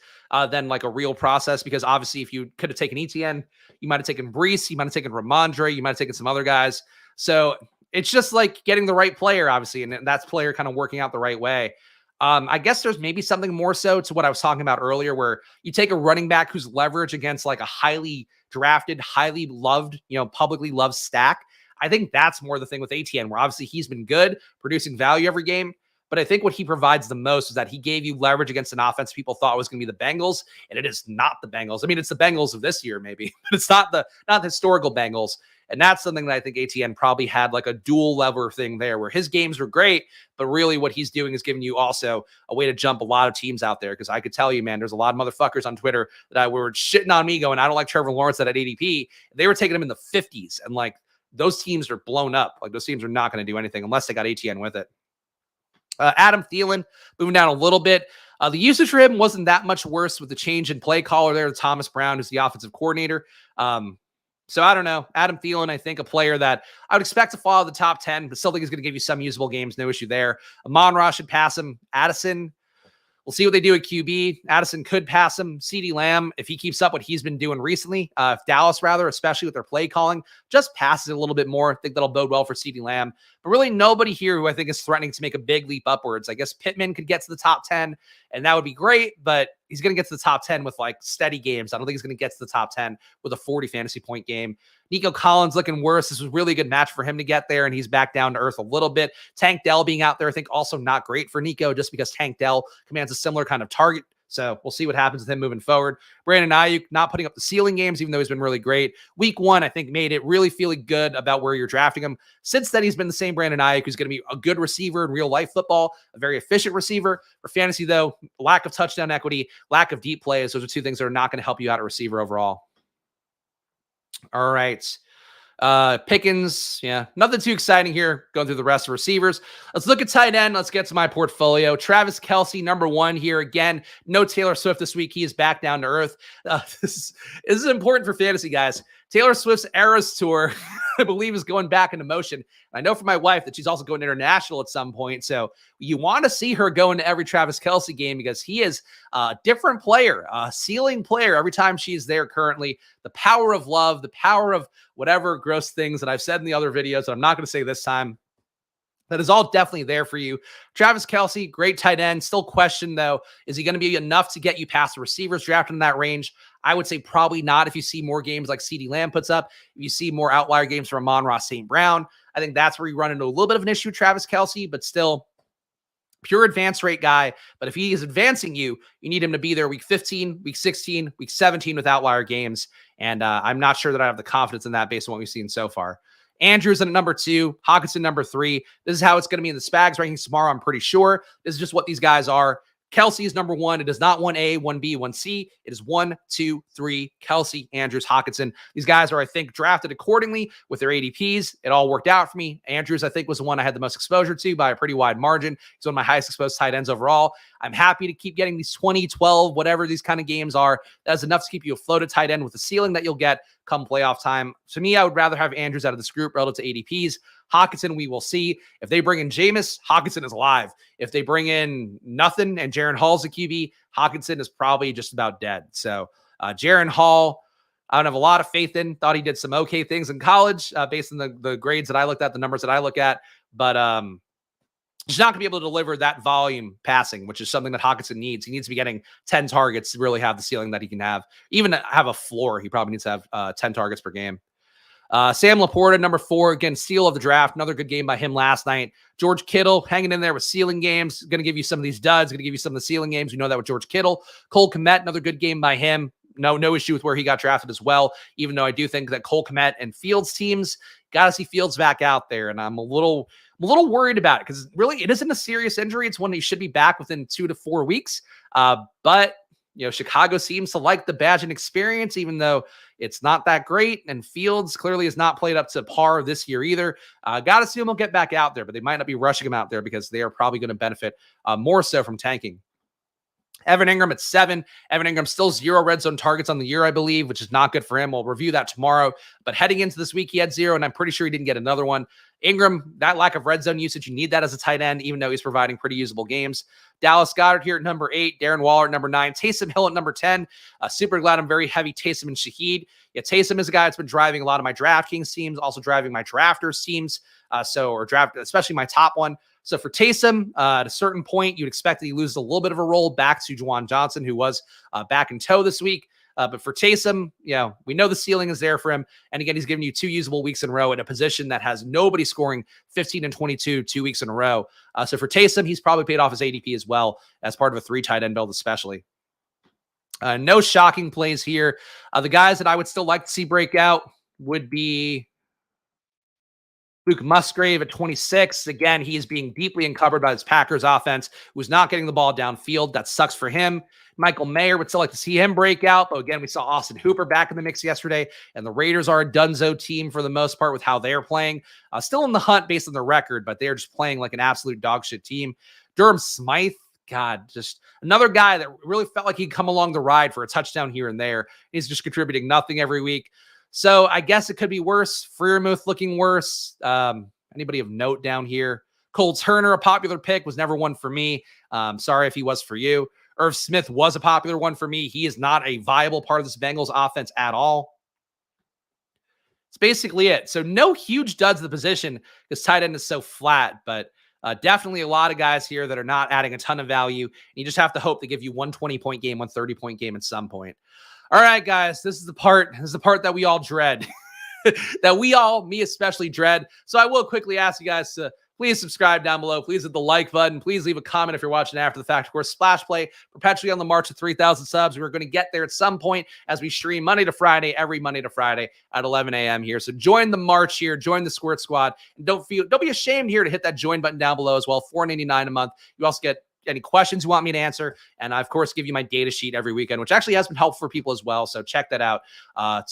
S1: than like a real process, because obviously if you could have taken ETN, you might have taken Brees, you might have taken Ramondre, you might have taken some other guys. So it's just like getting the right player, obviously, and that's player kind of working out the right way. I guess there's maybe something more so to what I was talking about earlier, where you take a running back who's leverage against like a highly drafted, highly loved, publicly loved stack. I think that's more the thing with ATN, where obviously he's been good, producing value every game. But I think what he provides the most is that he gave you leverage against an offense people thought was going to be the Bengals, and it is not the Bengals. I mean, it's the Bengals of this year, maybe, but it's not the historical Bengals. And that's something that I think ATN probably had like a dual lever thing there, where his games were great, but really what he's doing is giving you also a way to jump a lot of teams out there. Because I could tell you, man, there's a lot of motherfuckers on Twitter that were shitting on me going, I don't like Trevor Lawrence at ADP. They were taking him in the 50s, and like those teams are blown up. Like those teams are not going to do anything unless they got ATN with it. Adam Thielen moving down a little bit. The usage for him wasn't that much worse with the change in play caller there to Thomas Brown, who's the offensive coordinator. So I don't know. Adam Thielen, I think a player that I would expect to follow the top 10, but still think he's going to give you some usable games. No issue there. Amon-Ra should pass him. Addison, we'll see what they do at QB. Addison could pass him. CeeDee Lamb, if he keeps up what he's been doing recently, if Dallas rather, especially with their play calling, just passes it a little bit more. I think that'll bode well for CeeDee Lamb. But really nobody here who I think is threatening to make a big leap upwards. I guess Pittman could get to the top 10, and that would be great, but he's going to get to the top 10 with like steady games. I don't think he's going to get to the top 10 with a 40 fantasy point game. Nico Collins looking worse. This was a really good match for him to get there, and he's back down to earth a little bit. Tank Dell being out there, I think also not great for Nico, just because Tank Dell commands a similar kind of target So we'll see what happens with him moving forward. Brandon Ayuk not putting up the ceiling games, even though he's been really great. Week 1, I think, made it really feeling good about where you're drafting him. Since then, he's been the same Brandon Ayuk, who's going to be a good receiver in real life football, a very efficient receiver. For fantasy, though, lack of touchdown equity, lack of deep plays, those are 2 things that are not going to help you out at receiver overall. All right. Pickens, yeah, nothing too exciting here. Going through the rest of receivers. Let's look at tight end. Let's get to my portfolio. Travis Kelce, number 1 here. Again, no Taylor Swift this week. He is back down to earth. This is important for fantasy, guys. Taylor Swift's Eras Tour, I believe, is going back into motion. I know for my wife that she's also going international at some point. So you want to see her go into every Travis Kelce game because he is a different player, a ceiling player every time she's there currently. The power of love, the power of whatever gross things that I've said in the other videos that I'm not going to say this time. That is all definitely there for you. Travis Kelce, great tight end. Still question, though, is he going to be enough to get you past the receivers drafted in that range? I would say probably not if you see more games like CeeDee Lamb puts up. If you see more outlier games from Amon-Ra St. Brown, I think that's where you run into a little bit of an issue with Travis Kelce, but still pure advance rate guy. But if he is advancing you, you need him to be there week 15, week 16, week 17 with outlier games. And I'm not sure that I have the confidence in that based on what we've seen so far. Andrews in at number 2, Hockenson number 3. This is how it's going to be in the Spags rankings tomorrow, I'm pretty sure. This is just what these guys are. Kelce is number 1. It is not 1A, 1B, 1C. It is 1, 2, 3. Kelce, Andrews, Hockenson. These guys are, I think, drafted accordingly with their ADPs. It all worked out for me. Andrews, I think, was the one I had the most exposure to by a pretty wide margin. He's one of my highest exposed tight ends overall. I'm happy to keep getting these 20, 12, whatever these kind of games are. That's enough to keep you afloat at tight end with the ceiling that you'll get come playoff time. To me, I would rather have Andrews out of this group relative to ADPs. Hockenson, we will see. If they bring in Jameis, Hockenson is alive. If they bring in nothing and Jaron Hall's a QB, Hockenson is probably just about dead. So Jaron Hall, I don't have a lot of faith in. Thought he did some okay things in college based on the grades that I looked at, the numbers that I look at. But he's not going to be able to deliver that volume passing, which is something that Hockenson needs. He needs to be getting 10 targets to really have the ceiling that he can have. Even have a floor, he probably needs to have 10 targets per game. Sam Laporta, number 4, again, steal of the draft. Another good game by him last night. George Kittle hanging in there with ceiling games. Going to give you some of these duds. Going to give you some of the ceiling games. We know that with George Kittle. Cole Kmet, another good game by him. No issue with where he got drafted as well, even though I do think that Cole Kmet and Fields teams, got to see Fields back out there. And I'm a little worried about it because really it isn't a serious injury. It's one he should be back within 2 to 4 weeks. But you know, Chicago seems to like the Badgett experience, even though it's not that great. And Fields clearly has not played up to par this year either. Got to assume he'll get back out there, but they might not be rushing him out there because they are probably going to benefit more so from tanking. Evan Ingram at 7. Evan Ingram still 0 red zone targets on the year, I believe, which is not good for him. We'll review that tomorrow. But heading into this week, he had 0, and I'm pretty sure he didn't get another one. Ingram, that lack of red zone usage, you need that as a tight end, even though he's providing pretty usable games. Dallas Goedert here at number 8. Darren Waller at number 9. Taysom Hill at number 10. Super glad I'm very heavy Taysom and Shaheed. Yeah, Taysom is a guy that's been driving a lot of my DraftKings teams, also driving my drafters teams. Especially my top one. So for Taysom, at a certain point, you'd expect that he loses a little bit of a role back to Juwan Johnson, who was back in tow this week. But for Taysom, we know the ceiling is there for him. And again, he's giving you 2 usable weeks in a row in a position that has nobody scoring 15 and 22 2 weeks in a row. So for Taysom, he's probably paid off his ADP as well as part of a 3 tight end build, especially. No shocking plays here. The guys that I would still like to see break out would be Luke Musgrave at 26. Again, he is being deeply encumbered by this Packers offense, who's not getting the ball downfield. That sucks for him. Michael Mayer would still like to see him break out. But again, we saw Austin Hooper back in the mix yesterday, and the Raiders are a dunzo team for the most part with how they're playing. Still in the hunt based on their record, but they're just playing like an absolute dog shit team. Durham Smythe, God, just another guy that really felt like he'd come along the ride for a touchdown here and there. He's just contributing nothing every week. So I guess it could be worse. Freiermuth looking worse. Anybody of note down here? Cole Turner, a popular pick, was never one for me. Sorry if he was for you. Irv Smith was a popular one for me. He is not a viable part of this Bengals offense at all. It's basically it. So no huge duds of the position because tight end is so flat, but definitely a lot of guys here that are not adding a ton of value. You just have to hope they give you 120-point game, 130-point game at some point. All right, guys, this is the part that we all dread, that we all, me especially, dread. So I will quickly ask you guys to Please subscribe down below. Please hit the like button. Please leave a comment if you're watching after the fact. Of course, Splash Play, perpetually on the march to 3,000 subs. We're going to get there at some point as we stream Monday to Friday, every Monday to Friday at 11 a.m. here. So join the march here. Join the Squirt Squad. And don't be ashamed here to hit that join button down below as well. $4.99 a month. You also get any questions you want me to answer. And I, of course, give you my data sheet every weekend, which actually has been helpful for people as well. So check that out. I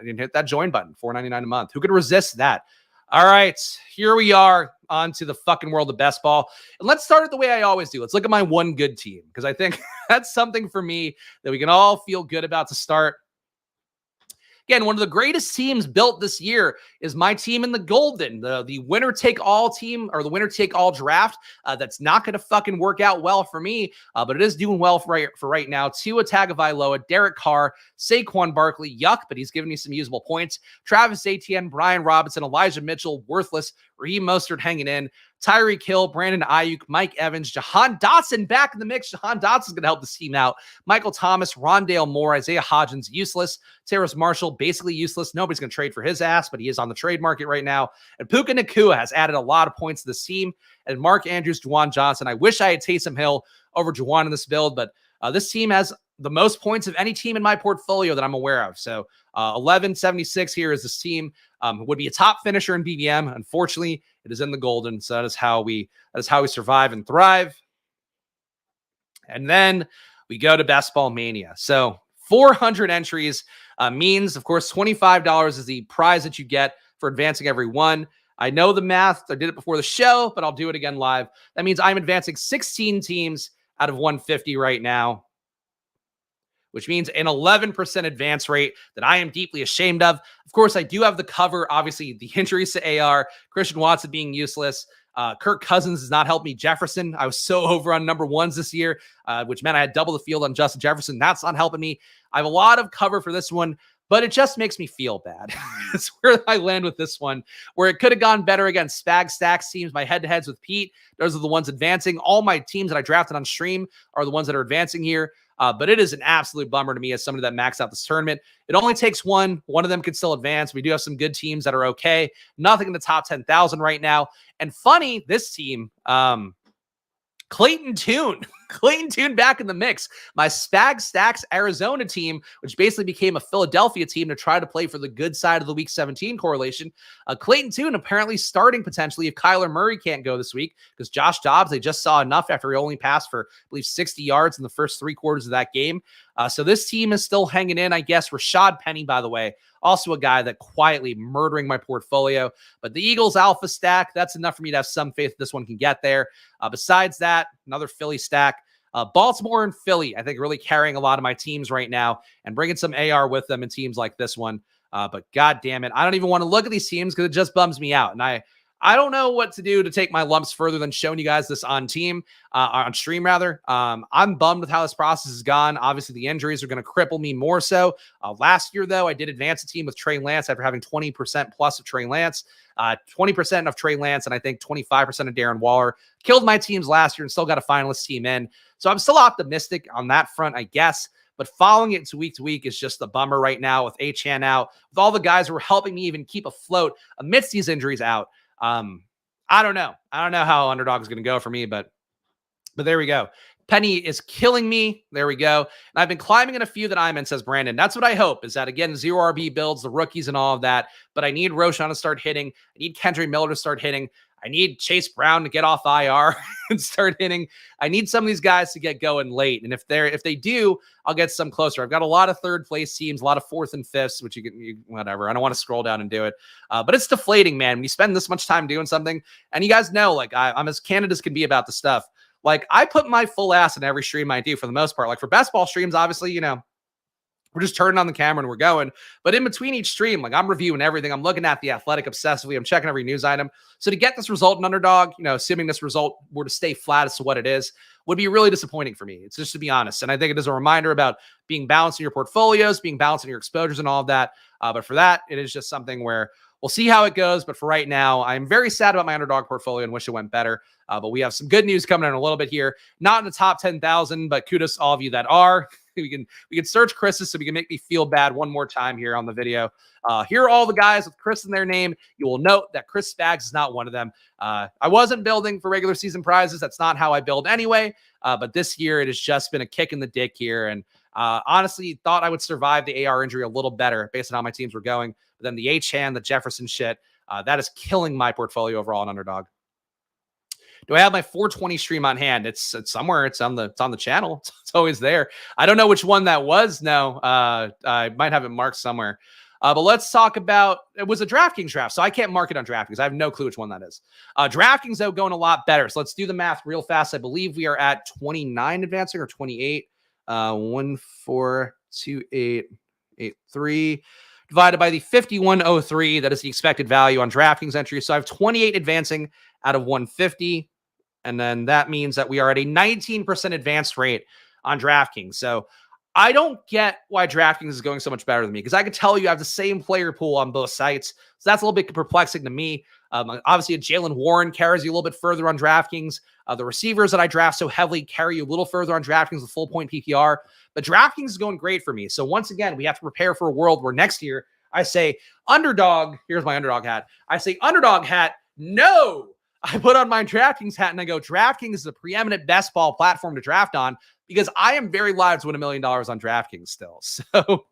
S1: didn't hit that join button. $4.99 a month. Who could resist that? All right, here we are on to the fucking world of best ball. And let's start it the way I always do. Let's look at my one good team, because I think that's something for me that we can all feel good about to start. Again, one of the greatest teams built this year is my team in the Golden, the winner-take-all team, or the winner-take-all draft. That's not going to fucking work out well for me, but it is doing well for right now. Tua Tagovailoa, Derek Carr, Saquon Barkley, yuck, but he's giving me some usable points. Travis Etienne, Brian Robinson, Elijah Mitchell, worthless. Raheem Mostert hanging in. Tyreek Hill, Brandon Ayuk, Mike Evans, Jahan Dotson back in the mix. Jahan Dotson's going to help this team out. Michael Thomas, Rondale Moore, Isaiah Hodgins, useless. Terrace Marshall, basically useless. Nobody's going to trade for his ass, but he is on the trade market right now. And Puka Nacua has added a lot of points to this team. And Mark Andrews, Juwan Johnson. I wish I had Taysom Hill over Juwan in this build, but this team has the most points of any team in my portfolio that I'm aware of. So 1176 here is this team. Would be a top finisher in BBM. Unfortunately, it is in the Golden. So that is how we survive and thrive. And then we go to Best Ball Mania. So 400 entries means, of course, $25 is the prize that you get for advancing every one. I know the math. I did it before the show, but I'll do it again live. That means I'm advancing 16 teams out of 150 right now, which means an 11% advance rate that I am deeply ashamed of. Of course, I do have the cover. Obviously, the injuries to AR, Christian Watson being useless. Kirk Cousins has not helped me. Jefferson, I was so over on number ones this year, which meant I had double the field on Justin Jefferson. That's not helping me. I have a lot of cover for this one, but it just makes me feel bad. It's where I land with this one, where it could have gone better against Spag Stacks teams. My head-to-heads with Pete, those are the ones advancing. All my teams that I drafted on stream are the ones that are advancing here. But it is an absolute bummer to me as somebody that maxed out this tournament. It only takes one. One of them could still advance. We do have some good teams that are okay. Nothing in the top 10,000 right now. And funny, this team, Clayton Tune. Clayton Tune back in the mix. My Spag Stacks Arizona team, which basically became a Philadelphia team to try to play for the good side of the Week 17 correlation. Clayton Tune apparently starting potentially if Kyler Murray can't go this week, because Josh Dobbs, they just saw enough after he only passed for, I believe, 60 yards in the first 3 quarters of that game. So this team is still hanging in, I guess. Rashad Penny, by the way, also a guy that quietly murdering my portfolio. But the Eagles alpha stack, that's enough for me to have some faith this one can get there. Besides that, another Philly stack. Baltimore and Philly, I think, really carrying a lot of my teams right now and bringing some AR with them in teams like this one. But God damn it, I don't even want to look at these teams because it just bums me out. And I don't know what to do to take my lumps further than showing you guys this on stream rather. I'm bummed with how this process has gone. Obviously, the injuries are going to cripple me more so. Last year, though, I did advance a team with Trey Lance after having 20% plus of Trey Lance, 20% of Trey Lance, and I think 25% of Darren Waller. Killed my teams last year and still got a finalist team in. So I'm still optimistic on that front, I guess. But following it to week is just a bummer right now with Achane out, with all the guys who were helping me even keep afloat amidst these injuries out. I don't know. I don't know how Underdog is going to go for me, but there we go. Penny is killing me. There we go. And I've been climbing in a few that I'm in, says Brandon. That's what I hope, is that, again, 0 RB builds, the rookies and all of that. But I need Roshan to start hitting. I need Kendrick Miller to start hitting. I need Chase Brown to get off IR and start hitting. I need some of these guys to get going late. And if they do, I'll get some closer. I've got a lot of third place teams, a lot of 4th and 5ths, which whatever. I don't want to scroll down and do it. But it's deflating, man. When you spend this much time doing something, and you guys know, like, I'm as candid as can be about the stuff. Like, I put my full ass in every stream I do for the most part. Like, for best ball streams, obviously, you know, we're just turning on the camera and we're going. But in between each stream, like, I'm reviewing everything. I'm looking at the Athletic obsessively. I'm checking every news item. So to get this result in Underdog, you know, assuming this result were to stay flat as to what it is, would be really disappointing for me. It's just, to be honest. And I think it is a reminder about being balanced in your portfolios, being balanced in your exposures and all of that. But for that, it is just something where we'll see how it goes. But for right now, I'm very sad about my Underdog portfolio and wish it went better. But we have some good news coming in a little bit here. Not in the top 10,000, but kudos to all of you that are. we can search Chris's so we can make me feel bad one more time here on the video. Here are all the guys with Chris in their name. You will note that Chris Spags is not one of them. I wasn't building for regular season prizes. That's not how I build anyway. But this year it has just been a kick in the dick here. And honestly, thought I would survive the AR injury a little better based on how my teams were going. But then the H-hand, the Jefferson shit, that is killing my portfolio overall in Underdog. Do I have my 420 stream on hand? It's somewhere. It's on the channel. It's always there. I don't know which one that was. No, I might have it marked somewhere. But let's talk about, it was a DraftKings draft, so I can't mark it on DraftKings. I have no clue which one that is. DraftKings, though, going a lot better. So let's do the math real fast. I believe we are at 29 advancing or 28. 1,428,83 divided by the 5103. That is the expected value on DraftKings entry. So I have 28 advancing out of 150. And then that means that we are at a 19% advance rate on DraftKings. So I don't get why DraftKings is going so much better than me, because I can tell you I have the same player pool on both sites. So that's a little bit perplexing to me. Obviously, a Jalen Warren carries you a little bit further on DraftKings. The receivers that I draft so heavily carry you a little further on DraftKings with full point PPR. But DraftKings is going great for me. So once again, we have to prepare for a world where next year I say, underdog, here's my underdog hat. I say, underdog hat, no. I put on my DraftKings hat and I go, DraftKings is the preeminent best ball platform to draft on, because I am very live to win $1 million on DraftKings still. So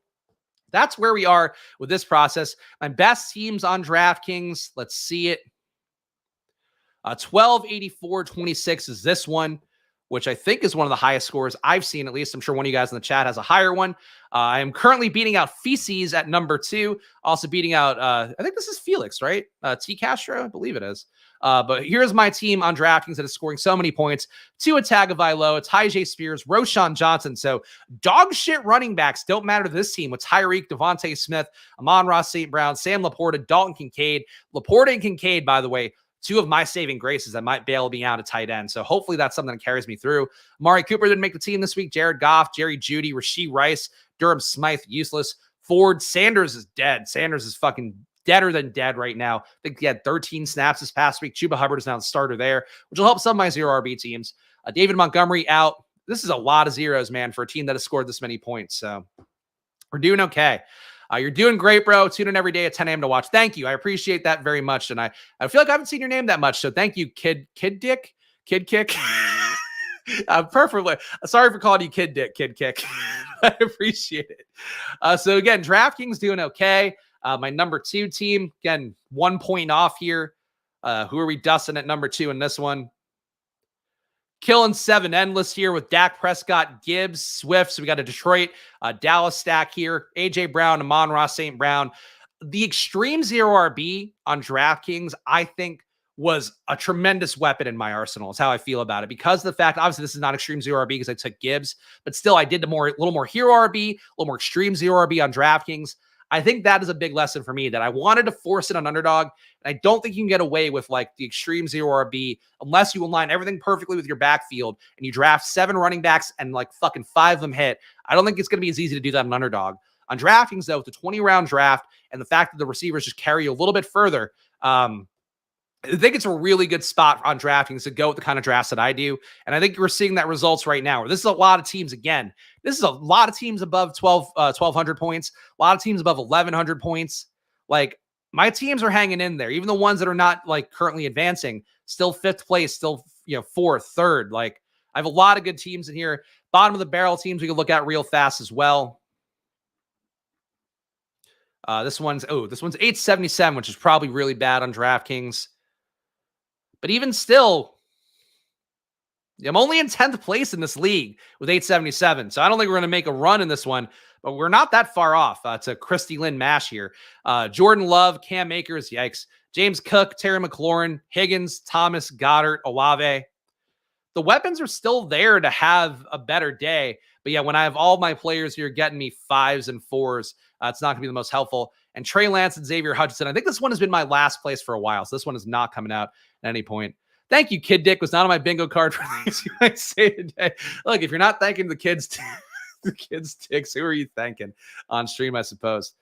S1: that's where we are with this process. My best teams on DraftKings, let's see it. 1284.26 is this one, which I think is one of the highest scores I've seen, at least. I'm sure one of you guys in the chat has a higher one. I am currently beating out Feces at number 2. Also beating out, I think this is Felix, right? T. Castro, I believe it is. But here's my team on DraftKings that is scoring so many points. Tua Tagovailoa, Tyjae Spears, Roshan Johnson. So dog shit running backs don't matter to this team with Tyreek, Devontae Smith, Amon-Ra St. Brown, Sam Laporta, Dalton Kincaid. Laporta and Kincaid, by the way, two of my saving graces that might bail me out at tight end. So hopefully that's something that carries me through. Amari Cooper didn't make the team this week. Jared Goff, Jerry Jeudy, Rashee Rice, Durham Smythe, useless. Ford, Sanders is dead. Sanders is fucking deader than dead right now. I think he had 13 snaps this past week. Chuba Hubbard is now the starter there, which will help some of my zero RB teams. David Montgomery out. This is a lot of zeros, man, for a team that has scored this many points. So we're doing okay. You're doing great, bro. Tune in every day at 10 a.m. to watch. Thank you. I appreciate that very much. And I feel like I haven't seen your name that much. So thank you, Kid Kick. Perfectly. Sorry for calling you Kid Kick. I appreciate it. So again, DraftKings doing okay. My number 2 team, again, 1 point off here. Who are we dusting at number 2 in this one? Killing 7 endless here with Dak Prescott, Gibbs, Swift. So we got a Detroit, Dallas stack here. A.J. Brown, Amon-Ra St. Brown. The extreme zero RB on DraftKings, I think, was a tremendous weapon in my arsenal. Is how I feel about it. Because of the fact, obviously, this is not extreme zero RB because I took Gibbs. But still, I did a little more hero RB, a little more extreme zero RB on DraftKings. I think that is a big lesson for me, that I wanted to force it on Underdog. And I don't think you can get away with like the extreme zero RB unless you align everything perfectly with your backfield and you draft 7 running backs and like fucking 5 of them hit. I don't think it's going to be as easy to do that on Underdog. On DraftKings, though, with the 20-round draft and the fact that the receivers just carry you a little bit further, I think it's a really good spot on DraftKings to go with the kind of drafts that I do. And I think we're seeing that results right now. This is a lot of teams, again. This is a lot of teams above 1,200 points. A lot of teams above 1,100 points. Like, my teams are hanging in there. Even the ones that are not, like, currently advancing. Still 5th place. Still, 4th, 3rd. Like, I have a lot of good teams in here. Bottom of the barrel teams we can look at real fast as well. This one's 877, which is probably really bad on DraftKings. But even still, I'm only in 10th place in this league with 877. So I don't think we're going to make a run in this one, but we're not that far off. It's a Christy Lynn mash here. Jordan Love, Cam Akers, yikes. James Cook, Terry McLaurin, Higgins, Thomas, Goddard, Olave. The weapons are still there to have a better day. But yeah, when I have all my players here getting me 5s and 4s, it's not going to be the most helpful. And Trey Lance and Xavier Hutchinson, I think this one has been my last place for a while. So this one is not coming out at any point. Thank you, Kid Dick. Was not on my bingo card for these. You might say today. Look, if you're not thanking the kids The kids' ticks. Who are you thanking on stream, I suppose?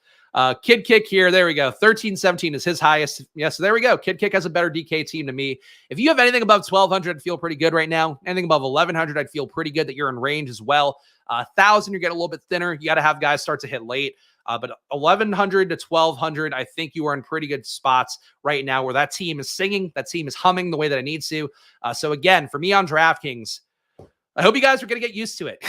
S1: Kid Kick here. There we go. 13-17 is his highest. Yes, there we go. Kid Kick has a better DK team to me. If you have anything above 1,200, I'd feel pretty good right now. Anything above 1,100, I'd feel pretty good that you're in range as well. 1,000, you're getting a little bit thinner. You got to have guys start to hit late. But 1,100 to 1,200, I think you are in pretty good spots right now where that team is singing, that team is humming the way that it needs to. So again, for me on DraftKings, I hope you guys are going to get used to it.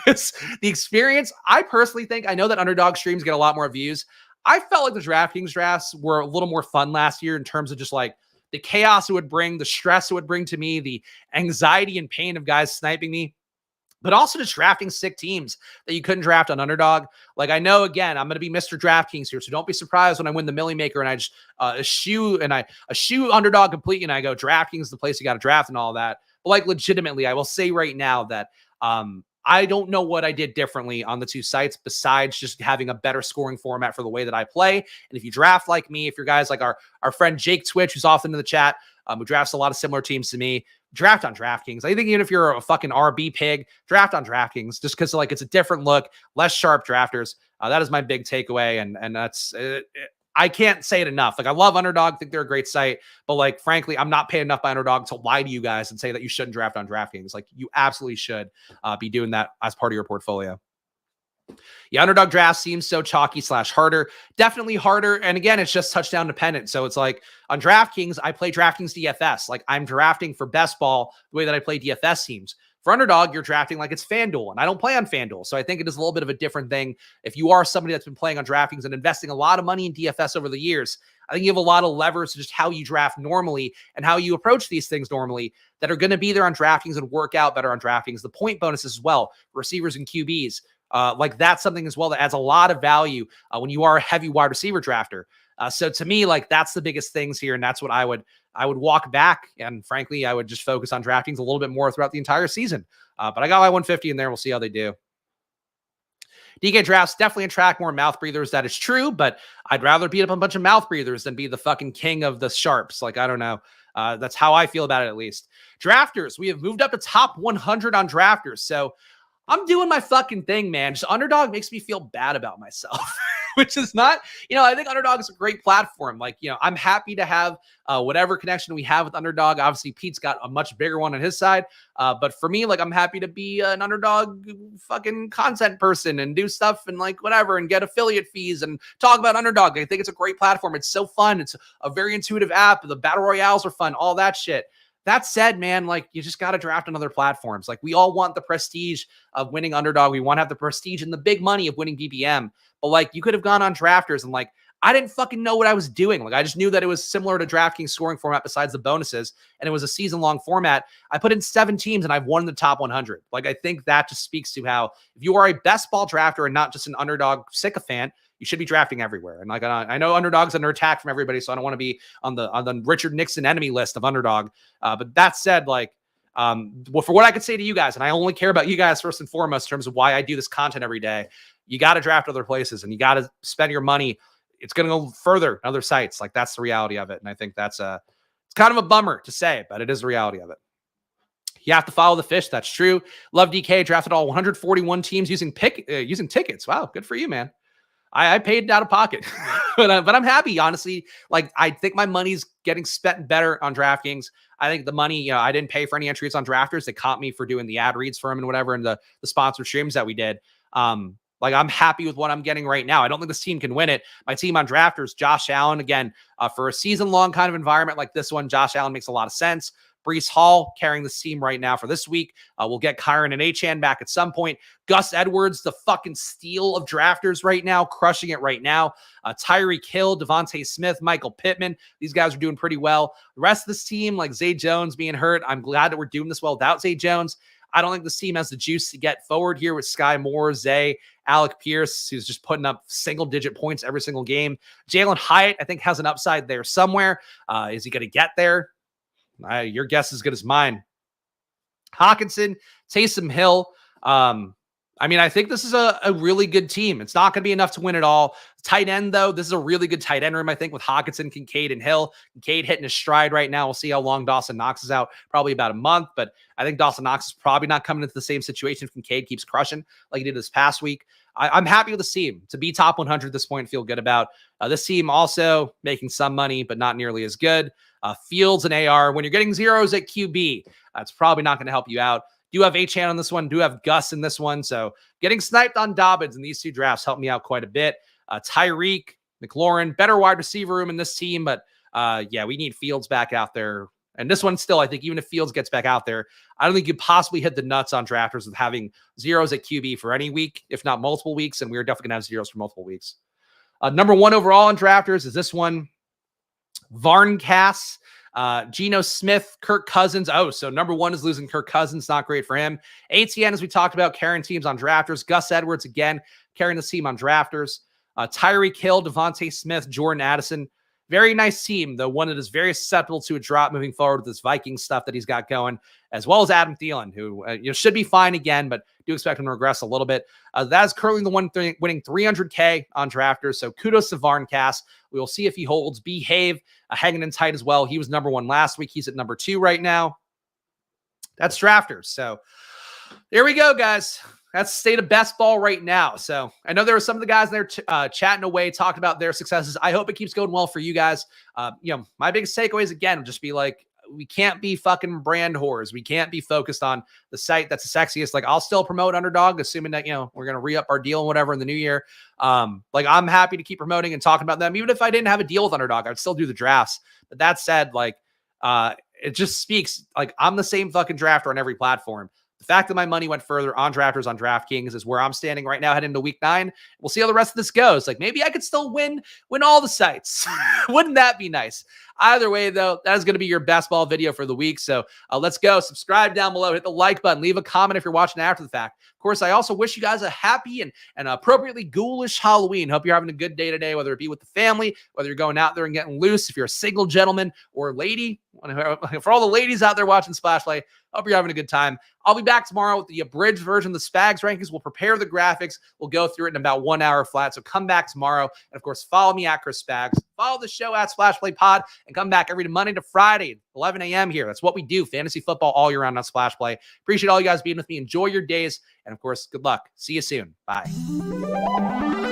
S1: The experience, I personally think, I know that underdog streams get a lot more views. I felt like the DraftKings drafts were a little more fun last year in terms of just like the chaos it would bring, the stress it would bring to me, the anxiety and pain of guys sniping me, but also just drafting sick teams that you couldn't draft on underdog. Like, I know, again, I'm going to be Mr. DraftKings here, so don't be surprised when I win the Millie Maker and I just eschew underdog completely and I go DraftKings is the place you got to draft and all that. But like, legitimately, I will say right now that I don't know what I did differently on the two sites besides just having a better scoring format for the way that I play. And if you draft like me, if you're guys like our friend Jake Twitch, who's often in the chat, who drafts a lot of similar teams to me, draft on DraftKings. I think even if you're a fucking RB pig, draft on DraftKings just because like it's a different look, less sharp drafters. That is my big takeaway, and that's I can't say it enough. Like, I love Underdog, think they're a great site, but like, frankly, I'm not paid enough by Underdog to lie to you guys and say that you shouldn't draft on DraftKings. Like, you absolutely should be doing that as part of your portfolio. Yeah, underdog draft seems so chalky / harder. Definitely harder. And again, it's just touchdown dependent. So it's like on DraftKings, I play DraftKings DFS. Like, I'm drafting for best ball the way that I play DFS teams. For underdog, you're drafting like it's FanDuel, and I don't play on FanDuel. So I think it is a little bit of a different thing. If you are somebody that's been playing on DraftKings and investing a lot of money in DFS over the years, I think you have a lot of levers to just how you draft normally and how you approach these things normally that are going to be there on DraftKings and work out better on DraftKings. The point bonuses as well, receivers and QBs. Like, that's something as well that adds a lot of value when you are a heavy wide receiver drafter. So to me, like, that's the biggest things here. And that's what I would walk back. And frankly, I would just focus on DraftKings a little bit more throughout the entire season. But I got my 150 in there. We'll see how they do. DK drafts definitely attract more mouth breathers. That is true, but I'd rather beat up a bunch of mouth breathers than be the fucking king of the sharps. Like, I don't know. That's how I feel about it, at least. Drafters, we have moved up to top 100 on drafters. So I'm doing my fucking thing, man. Just Underdog makes me feel bad about myself, which is not, I think Underdog is a great platform. Like, I'm happy to have whatever connection we have with Underdog. Obviously, Pete's got a much bigger one on his side. But for me, like, I'm happy to be an Underdog fucking content person and do stuff and like whatever and get affiliate fees and talk about Underdog. I think it's a great platform. It's so fun. It's a very intuitive app. The battle royales are fun, all that shit. That said, man, like, you just got to draft on other platforms. Like, we all want the prestige of winning Underdog. We want to have the prestige and the big money of winning BBM. But like, you could have gone on drafters and like, I didn't fucking know what I was doing. Like, I just knew that it was similar to DraftKings scoring format besides the bonuses. And it was a season-long format. I put in 7 teams and I've won the top 100. Like, I think that just speaks to how if you are a best ball drafter and not just an Underdog sycophant, you should be drafting everywhere. And like, I know Underdog's under attack from everybody, so I don't want to be on the Richard Nixon enemy list of Underdog. But that said, like, well, for what I could say to you guys, and I only care about you guys first and foremost in terms of why I do this content every day, you got to draft other places and you got to spend your money. It's going to go further in other sites. Like, that's the reality of it. And I think it's kind of a bummer to say, but it is the reality of it. You have to follow the fish. That's true. Love DK drafted all 141 teams using tickets. Wow. Good for you, man. I paid out of pocket, but I'm happy, honestly. Like, I think my money's getting spent better on DraftKings. I think the money, I didn't pay for any entries on drafters. They caught me for doing the ad reads for them and whatever, and the sponsored streams that we did. Like, I'm happy with what I'm getting right now. I don't think this team can win it. My team on drafters, Josh Allen, again, for a season-long kind of environment like this one, Josh Allen makes a lot of sense. Breece Hall carrying this team right now for this week. We'll get Kyron and Achane back at some point. Gus Edwards, the fucking steal of drafters right now, crushing it right now. Tyreek Hill, Devontae Smith, Michael Pittman. These guys are doing pretty well. The rest of this team, like Zay Jones being hurt, I'm glad that we're doing this well without Zay Jones. I don't think this team has the juice to get forward here with Sky Moore, Zay, Alec Pierce, who's just putting up single-digit points every single game. Jalen Hyatt, I think, has an upside there somewhere. Is he going to get there? Your guess is as good as mine. Hawkinson, Taysom Hill. I mean, I think this is a really good team. It's not going to be enough to win it all. Tight end, though, this is a really good tight end room, I think, with Hawkinson, Kincaid, and Hill. Kincaid hitting his stride right now. We'll see how long Dawson Knox is out, probably about a month. But I think Dawson Knox is probably not coming into the same situation if Kincaid keeps crushing like he did this past week. I'm happy with the team. To be top 100 at this point, feel good about. This team also making some money, but not nearly as good. Fields and AR, when you're getting zeros at QB, it's probably not going to help you out. Do have Achane on this one. Do have Gus in this one. So getting sniped on Dobbins in these two drafts helped me out quite a bit. Tyreek, McLaurin, better wide receiver room in this team. But yeah, we need Fields back out there. And this one still, I think even if Fields gets back out there, I don't think you possibly hit the nuts on drafters with having zeros at QB for any week, if not multiple weeks. And we're definitely going to have zeros for multiple weeks. Number one overall on drafters is this one. Varncast. Geno Smith, Kirk Cousins. Oh, so number one is losing Kirk Cousins. Not great for him. ATN, as we talked about, carrying teams on drafters. Gus Edwards, again, carrying the team on drafters. Tyreek Hill, Devontae Smith, Jordan Addison. Very nice team, though one that is very susceptible to a drop moving forward with this Vikings stuff that he's got going, as well as Adam Thielen, who should be fine again, but do expect him to regress a little bit. That is currently the one winning $300K on drafters, so kudos to Varncast. We will see if he holds. Behave, hanging in tight as well. He was number one last week. He's at number 2 right now. That's drafters. So there we go, guys. That's the state of best ball right now. So I know there were some of the guys there chatting away, talking about their successes. I hope it keeps going well for you guys. My biggest takeaways, again, will just be like, we can't be fucking brand whores. We can't be focused on the site that's the sexiest. Like, I'll still promote Underdog, assuming that, we're going to re-up our deal and whatever in the new year. Like, I'm happy to keep promoting and talking about them. Even if I didn't have a deal with Underdog, I'd still do the drafts. But that said, like, it just speaks, like, I'm the same fucking drafter on every platform. The fact that my money went further on drafters on DraftKings is where I'm standing right now heading into week 9. We'll see how the rest of this goes. Like, maybe I could still win all the sites. Wouldn't that be nice? Either way, though, that is going to be your best ball video for the week. So let's go. Subscribe down below. Hit the like button. Leave a comment if you're watching after the fact. Of course, I also wish you guys a happy and appropriately ghoulish Halloween. Hope you're having a good day today, whether it be with the family, whether you're going out there and getting loose, if you're a single gentleman or lady. For all the ladies out there watching Splash Play, hope you're having a good time. I'll be back tomorrow with the abridged version of the Spags rankings. We'll prepare the graphics. We'll go through it in about 1 hour flat. So come back tomorrow. And of course, follow me at Chris Spags. Follow the show at Splash Play Pod and come back every Monday to Friday, 11 a.m. here. That's what we do. Fantasy football all year round on Splash Play. Appreciate all you guys being with me. Enjoy your days. And of course, good luck. See you soon. Bye.